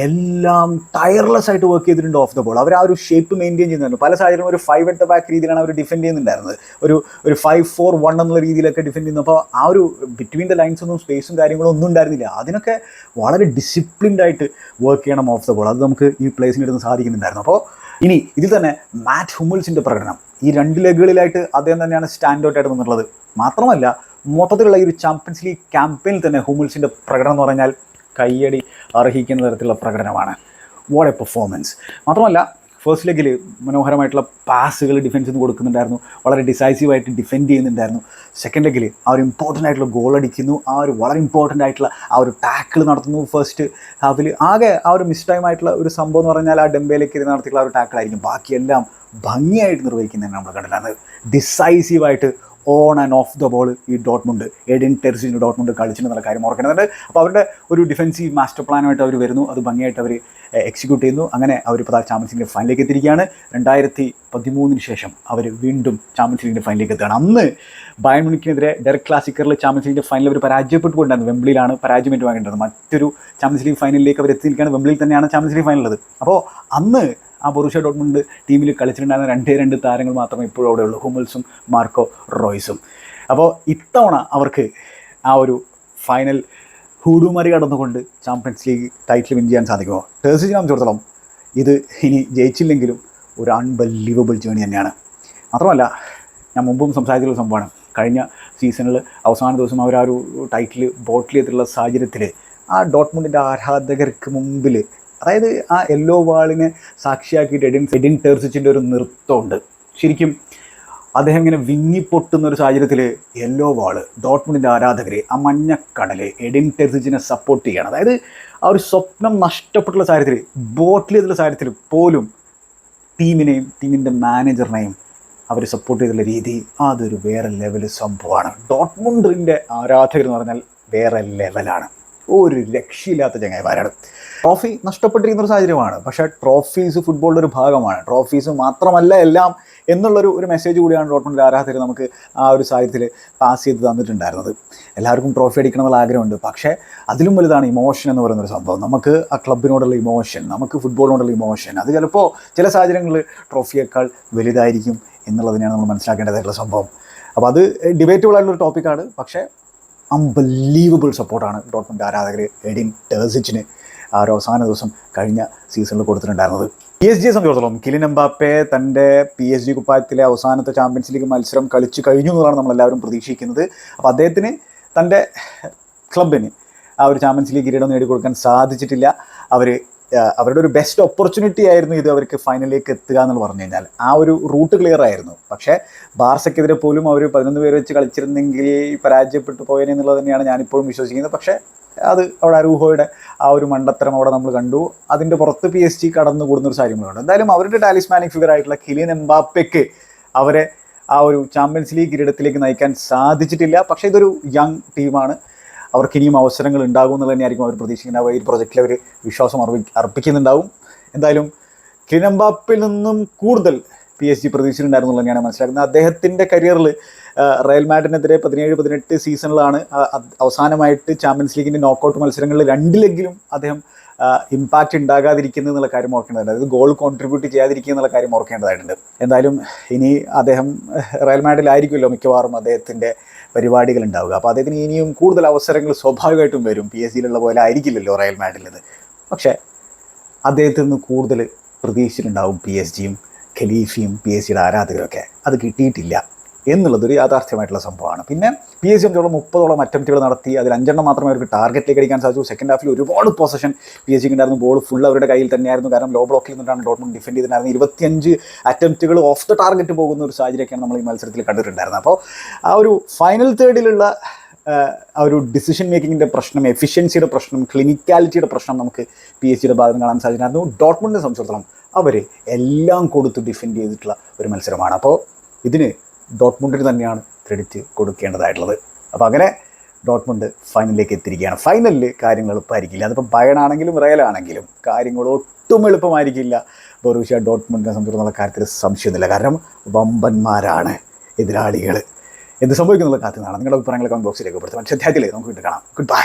എല്ലാം ടയർലെസ് ആയിട്ട് വർക്ക് ചെയ്തിട്ടുണ്ട് ഓഫ് ദ ബോൾ. അവർ ആ ഒരു ഷേപ്പ് മെയിൻറ്റെയിൻ ചെയ്യുന്നുണ്ട്. പല സാഹചര്യം ഒരു 5 at the back രീതിയിലാണ് അവർ ഡിഫെൻഡ് ചെയ്യുന്നുണ്ടായിരുന്നത്. ഒരു 5-4-1 എന്നുള്ള രീതിയിലൊക്കെ ഡിഫെൻഡ് ചെയ്യുന്നു. അപ്പോൾ ആ ഒരു ബിറ്റ്വീൻ ദ ലൈൻസ് ഒന്നും സ്പേസും കാര്യങ്ങളും ഒന്നും ഉണ്ടായിരുന്നില്ല. അതിനൊക്കെ വളരെ ഡിസിപ്ലിൻഡ് ആയിട്ട് വർക്ക് ചെയ്യണം ഓഫ് ദ ബോൾ. അത് നമുക്ക് ഈ പ്ലേസിന് എടുത്ത് സാധിക്കുന്നുണ്ടായിരുന്നു. അപ്പോൾ ഇനി ഇതിൽ തന്നെ മാറ്റ് ഹുമ്മൽസിൻ്റെ പ്രകടനം ഈ 2 ലെഗുകളിലായിട്ട് അദ്ദേഹം തന്നെയാണ് സ്റ്റാൻഡ് ഔട്ട് ആയിട്ട് നിന്നുള്ളത്. മാത്രമല്ല മൊത്തത്തിലുള്ള ഈ ഒരു ചാമ്പ്യൻസ് ലീഗ് ക്യാമ്പയിനിൽ തന്നെ ഹുമ്മൽസിൻ്റെ പ്രകടനം എന്ന് പറഞ്ഞാൽ കയ്യടി അർഹിക്കുന്ന തരത്തിലുള്ള പ്രകടനമാണ്. What A performance. മാത്രമല്ല ഫസ്റ്റ് ലെഗിൽ മനോഹരമായിട്ടുള്ള പാസുകൾ ഡിഫൻസിൽ നിന്ന് കൊടുക്കുന്നുണ്ടായിരുന്നു. വളരെ ഡിസൈസീവായിട്ട് ഡിഫെൻഡ് ചെയ്യുന്നുണ്ടായിരുന്നു. സെക്കൻഡ് ലെഗിൽ ആ ഒരു ഇമ്പോർട്ടൻ്റ് ആയിട്ടുള്ള ഗോൾ അടിക്കുന്നു. ആ ഒരു വളരെ ഇമ്പോർട്ടൻ്റ് ആയിട്ടുള്ള ആ ഒരു ടാക്കിൾ നടത്തുന്നു. ഫസ്റ്റ് ഹാഫിൽ ആകെ ആ ഒരു മിസ് ടൈം ആയിട്ടുള്ള ഒരു സംഭവം എന്ന് പറഞ്ഞാൽ ആ ഡെമ്പയിലേക്ക് ഇത് നടത്തിയിട്ടുള്ള ആ ഒരു ടാക്കിളായിരിക്കും. ബാക്കിയെല്ലാം ഭംഗിയായിട്ട് നിർവഹിക്കുന്നതിന് നമ്മൾ കണ്ടിട്ടാണ്. ഡിസൈസീവായിട്ട് on and off the ball ഈ ഡോട്ട്മുണ്ട് എഡിൻ ടെർസിന് ഡോട്ട്മുണ്ട് കളിച്ചിട്ടുള്ള കാര്യം ഓർക്കേണ്ടതുണ്ട്. അപ്പോൾ അവരുടെ ഒരു ഡിഫൻസീവ് മാസ്റ്റർ പ്ലാനുമായിട്ട് അവർ വരുന്നു. അത് ഭംഗിയായിട്ട് അവർ എക്സിക്യൂട്ട് ചെയ്യുന്നു. അങ്ങനെ അവർ ഇപ്പോൾ ചാമ്പ്യൻസ് ലീഗിൻ്റെ ഫൈനലിലേക്ക് എത്തിയിരിക്കുകയാണ്. 2013 ശേഷം അവർ വീണ്ടും ചാമ്പ്യൻസ് ലീഗിൻ്റെ ഫൈനലിലേക്ക് എത്തുകയാണ്. അന്ന് ബയൺ മ്യൂണിക്കിനെതിരെ ഡെർക്ക് ക്ലാസിക്കറിൽ ചാമ്പ്യൻസ് ലീഗിൻ്റെ ഫൈനലിൽ അവർ പരാജയപ്പെട്ടുകൊണ്ടായിരുന്നു. വെംബ്ലിയിലാണ് പരാജയം ഏറ്റുവാങ്ങേണ്ടത്. മറ്റൊരു ചാമ്പ്യൻസ് ലീഗ് ഫൈനലിലേക്ക് അവർ എത്തിയിരിക്കുകയാണ്. വെംബ്ലിയിൽ തന്നെയാണ് ചാമ്പ്യൻസ് ലീഗ് ഫൈനലുള്ളത്. അപ്പോൾ അന്ന് ആ ബൊറൂഷ്യ ഡോട്ട്മുണ്ട് ടീമിൽ കളിച്ചിട്ടുണ്ടായിരുന്ന 2 താരങ്ങൾ മാത്രമേ ഇപ്പോഴും അവിടെ ഉള്ളൂ, ഹുമ്മൽസും മാർക്കോ റോയ്സും. അപ്പോൾ ഇത്തവണ അവർക്ക് ആ ഒരു ഫൈനൽ ഹൂഡുമറി കടന്നുകൊണ്ട് ചാമ്പ്യൻസ് ലീഗ് ടൈറ്റിൽ വിൻ ചെയ്യാൻ സാധിക്കുമോ? ടെർസിനെ സംബന്ധിച്ചിടത്തോളം ഇത് ഇനി ജയിച്ചില്ലെങ്കിലും ഒരു അൺബിലീവബിൾ ജേണി തന്നെയാണ്. മാത്രമല്ല ഞാൻ മുമ്പും സംസാരിച്ചിട്ടുള്ള സംഭവമാണ്, കഴിഞ്ഞ സീസണിൽ അവസാന ദിവസം അവർ ആ ഒരു ടൈറ്റിൽ ബോട്ടിൽ ചെയ്തിട്ടുള്ള സാഹചര്യത്തിൽ ആ ഡോട്ട്മുണ്ടിൻ്റെ ആരാധകർക്ക് മുമ്പിൽ, അതായത് ആ യെല്ലോ വാളിനെ സാക്ഷിയാക്കിയിട്ട് എഡിൻ ടെർസിച്ചിൻ്റെ ഒരു നൃത്തമുണ്ട്. ശരിക്കും അദ്ദേഹം ഇങ്ങനെ വിങ്ങിപ്പൊട്ടുന്ന ഒരു സാഹചര്യത്തിൽ യെല്ലോ വാള് ഡോട്ട്മുണ്ടിൻ്റെ ആരാധകർ ആ മഞ്ഞക്കടൽ എഡിൻ ടെർസിച്ചിനെ സപ്പോർട്ട് ചെയ്യണം. അതായത് ആ ഒരു സ്വപ്നം നഷ്ടപ്പെട്ടുള്ള സാഹചര്യത്തിൽ, ബോട്ടിൽ ചെയ്തിട്ടുള്ള സാഹചര്യത്തിൽ പോലും ടീമിനെയും ടീമിൻ്റെ മാനേജറിനെയും അവർ സപ്പോർട്ട് ചെയ്തിട്ടുള്ള രീതി അതൊരു വേറെ ലെവൽ സംഭവമാണ്. ഡോട്ട്മുണ്ടിൻ്റെ ആരാധകർ എന്ന് പറഞ്ഞാൽ വേറെ ലെവലാണ്. ഒരു രക്ഷയില്ലാത്ത ചങ്ങായിമാരാണ്. ട്രോഫി നഷ്ടപ്പെട്ടിരിക്കുന്ന ഒരു സാഹചര്യമാണ്. പക്ഷേ ട്രോഫീസ് ഫുട്ബോളിൻ്റെ ഒരു ഭാഗമാണ്. ട്രോഫീസ് മാത്രമല്ല എല്ലാം എന്നുള്ളൊരു മെസ്സേജ് കൂടിയാണ് ഡോട്ട്മുണ്ടിൻ്റെ ആരാധകർ നമുക്ക് ആ ഒരു സാഹചര്യത്തിൽ പാസ് ചെയ്ത് തന്നിട്ടുണ്ടായിരുന്നത്. എല്ലാവർക്കും ട്രോഫി അടിക്കണം എന്നുള്ള ആഗ്രഹമുണ്ട്. പക്ഷേ അതിലും വലുതാണ് ഇമോഷൻ എന്ന് പറയുന്നൊരു സംഭവം. നമുക്ക് ആ ക്ലബിനോടുള്ള ഇമോഷൻ, നമുക്ക് ഫുട്ബോളിനോടുള്ള ഇമോഷൻ, അത് ചിലപ്പോൾ ചില സാഹചര്യങ്ങളിൽ ട്രോഫിയേക്കാൾ വലുതായിരിക്കും എന്നുള്ളതിനെയാണ് നമ്മൾ മനസ്സിലാക്കേണ്ടതായിട്ടുള്ള സംഭവം. അപ്പോൾ അത് ഡിബേറ്റബിൾ ആയിട്ടുള്ളൊരു ടോപ്പിക്കാണ്. പക്ഷേ അൺബിലീവബിൾ സപ്പോർട്ടാണ് ഡോട്ട്മുണ്ട് ആരാധകർ എഡിൻ ടെർസിച്ചിന് ആ ഒരു അവസാന ദിവസം കഴിഞ്ഞ സീസണിൽ കൊടുത്തിട്ടുണ്ടായിരുന്നത്. PSG സംബന്ധിച്ചിടത്തോളം കിലിൻ എംബാപ്പെ തൻ്റെ PSG കുപ്പായത്തിലെ അവസാനത്തെ ചാമ്പ്യൻസ് ലീഗ് മത്സരം കളിച്ചു കഴിഞ്ഞു എന്നതാണ് നമ്മളെല്ലാവരും പ്രതീക്ഷിക്കുന്നത്. അപ്പോൾ അദ്ദേഹത്തിന് തൻ്റെ ക്ലബിന് ആ ഒരു ചാമ്പ്യൻസ് ലീഗ് കിരീടം നേടിക്കൊടുക്കാൻ സാധിച്ചിട്ടില്ല. അവർ അവരുടെ ഒരു ബെസ്റ്റ് ഓപ്പർച്യൂണിറ്റി ആയിരുന്നു ഇത് അവർക്ക് ഫൈനലിലേക്ക് എത്തുക എന്ന് പറഞ്ഞു കഴിഞ്ഞാൽ. ആ ഒരു റൂട്ട് ക്ലിയർ ആയിരുന്നു. പക്ഷേ ബാർസയ്ക്കെതിരെ പോലും അവർ 11 പേര് വെച്ച് കളിച്ചിരുന്നെങ്കിൽ പരാജയപ്പെട്ടു പോയേനെ എന്നുള്ളത് തന്നെയാണ് ഞാനിപ്പോഴും വിശ്വസിക്കുന്നത്. പക്ഷേ അത് അവിടെ അരൂഹോയുടെ ആ ഒരു മണ്ടത്തരം അവിടെ നമ്മൾ കണ്ടു. അതിൻ്റെ പുറത്ത് PSG കടന്നു കൂടുന്നൊരു സാഹചര്യങ്ങളുണ്ട്. എന്തായാലും അവരുടെ ടാലിസ്മാനിക് ഫിഗർ ആയിട്ടുള്ള കിലിയൻ എംബാപ്പയ്ക്ക് അവരെ ആ ഒരു ചാമ്പ്യൻസ് ലീഗ് കിരീടത്തിലേക്ക് നയിക്കാൻ സാധിച്ചിട്ടില്ല. പക്ഷേ ഇതൊരു യങ് ടീമാണ്, അവർക്ക് ഇനിയും അവസരങ്ങൾ ഉണ്ടാകും എന്നുള്ളത് തന്നെയായിരിക്കും അവർ പ്രതീക്ഷിക്കുന്നത്. ഈ പ്രൊജക്റ്റിൽ അവർ വിശ്വാസം അർപ്പിക്കുന്നുണ്ടാവും. എന്തായാലും കിലിയൻ എംബാപ്പയിൽ നിന്നും കൂടുതൽ PSG പ്രതീക്ഷിച്ചിട്ടുണ്ടായിരുന്നു തന്നെയാണ് മനസ്സിലാക്കുന്നത്. അദ്ദേഹത്തിൻ്റെ കരിയറിൽ റയൽ മാഡ്രിഡിനെതിരെ 17-18 സീസണിലാണ് അവസാനമായിട്ട് ചാമ്പ്യൻസ് ലീഗിൻ്റെ നോക്കൗട്ട് മത്സരങ്ങളിൽ 2 അദ്ദേഹം ഇമ്പാക്റ്റ് ഉണ്ടാകാതിരിക്കുന്നത് എന്നുള്ള കാര്യം ഓർക്കേണ്ടതുണ്ട്. അതായത് ഗോൾ കോൺട്രിബ്യൂട്ട് ചെയ്യാതിരിക്കുക എന്നുള്ള കാര്യം ഓർക്കേണ്ടതായിട്ടുണ്ട്. എന്തായാലും ഇനി അദ്ദേഹം റയൽ മാഡ്രിഡിലായിരിക്കുമല്ലോ മിക്കവാറും അദ്ദേഹത്തിൻ്റെ പരിപാടികൾ ഉണ്ടാവുക. അപ്പോൾ അദ്ദേഹത്തിന് ഇനിയും കൂടുതൽ അവസരങ്ങൾ സ്വാഭാവികമായിട്ടും വരും. PSG പോലെ ആയിരിക്കില്ലല്ലോ റയൽ മാഡ്രിഡിൽ. പക്ഷേ അദ്ദേഹത്തിൽ നിന്ന് കൂടുതൽ പ്രതീക്ഷിച്ചിട്ടുണ്ടാവും PSG-യും ഖലീഫയും PSG-യുടെ ആരാധകരൊക്കെ. അത് കിട്ടിയിട്ടില്ല എന്നുള്ളതൊരു യാഥാർത്ഥ്യമായിട്ടുള്ള സംഭവമാണ്. പിന്നെ PSG 30ഓളം അറ്റംപ്റ്റുകൾ നടത്തി, അതിൽ 5 മാത്രമേ അവർക്ക് ടാർഗറ്റിലേക്ക് അടിക്കാൻ സാധിച്ചു. സെക്കൻഡ് ഹാഫിൽ ഒരുപാട് പൊസഷൻ PSG ഉണ്ടായിരുന്നു. ബോൾ ഫുൾ അവരുടെ കയ്യിൽ തന്നെയായിരുന്നു. കാരണം ലോ ബ്ലോക്കിൽ നിന്നിട്ടാണ് ഡോട്ട്മുണ്ട് ഡിഫെൻഡ് ചെയ്തിട്ടുണ്ടായിരുന്നത്. 25 അറ്റംപ്റ്റുകൾ ഓഫ് ദ ടാർഗറ്റ് പോകുന്ന ഒരു സാഹചര്യമൊക്കെയാണ് നമ്മൾ ഈ മത്സരത്തിൽ കണ്ടിട്ടുണ്ടായിരുന്നത്. അപ്പോൾ ആ ഒരു ഫൈനൽ തേർഡിലുള്ള ആ ഒരു ഡിസിഷൻ മേക്കിങ്ങിൻ്റെ പ്രശ്നം, എഫിഷ്യൻസിയുടെ പ്രശ്നം, ക്ലിനിക്കാലിറ്റിയുടെ പ്രശ്നം നമുക്ക് PSG-യുടെ ഭാഗത്ത് കാണാൻ സാധിച്ചിട്ടുണ്ടായിരുന്നു. ഡോട്ട്മുണ്ടിനെ സംബന്ധിച്ചിടത്തോളം അവർ എല്ലാം കൊടുത്ത് ഡിഫെൻഡ് ചെയ്തിട്ടുള്ള ഒരു മത്സരമാണ്. അപ്പോൾ ഇതിന് ഡോട്ട്മുണ്ടിന് തന്നെയാണ് ക്രെഡിറ്റ് കൊടുക്കേണ്ടതായിട്ടുള്ളത്. അപ്പോൾ അങ്ങനെ ഡോട്ട്മുണ്ട് ഫൈനലിലേക്ക് എത്തിയിരിക്കുകയാണ്. ഫൈനലിൽ കാര്യങ്ങൾ എളുപ്പമായിരിക്കില്ല. അതിപ്പോൾ ബയണാണെങ്കിലും റയലാണെങ്കിലും കാര്യങ്ങൾ ഒട്ടും എളുപ്പമായിരിക്കില്ല ബൊറൂഷ്യ ഡോട്ട്മുണ്ടിനെ സംബന്ധിച്ചിടത്തോളം കാര്യത്തിൽ സംശയമൊന്നുമില്ല. കാരണം വമ്പന്മാരാണ് എതിരാളികൾ. എന്ത് സംഭവിക്കുന്നുള്ള കാത്തുനിന്നാണ്. നിങ്ങളുടെ അഭിപ്രായങ്ങൾ കമന്റ് ബോക്സിലേക്ക് പെടുത്തുക. മറ്റേ അധ്യായത്തിൽ നമുക്ക് വീണ്ടും കാണാം. Good bye.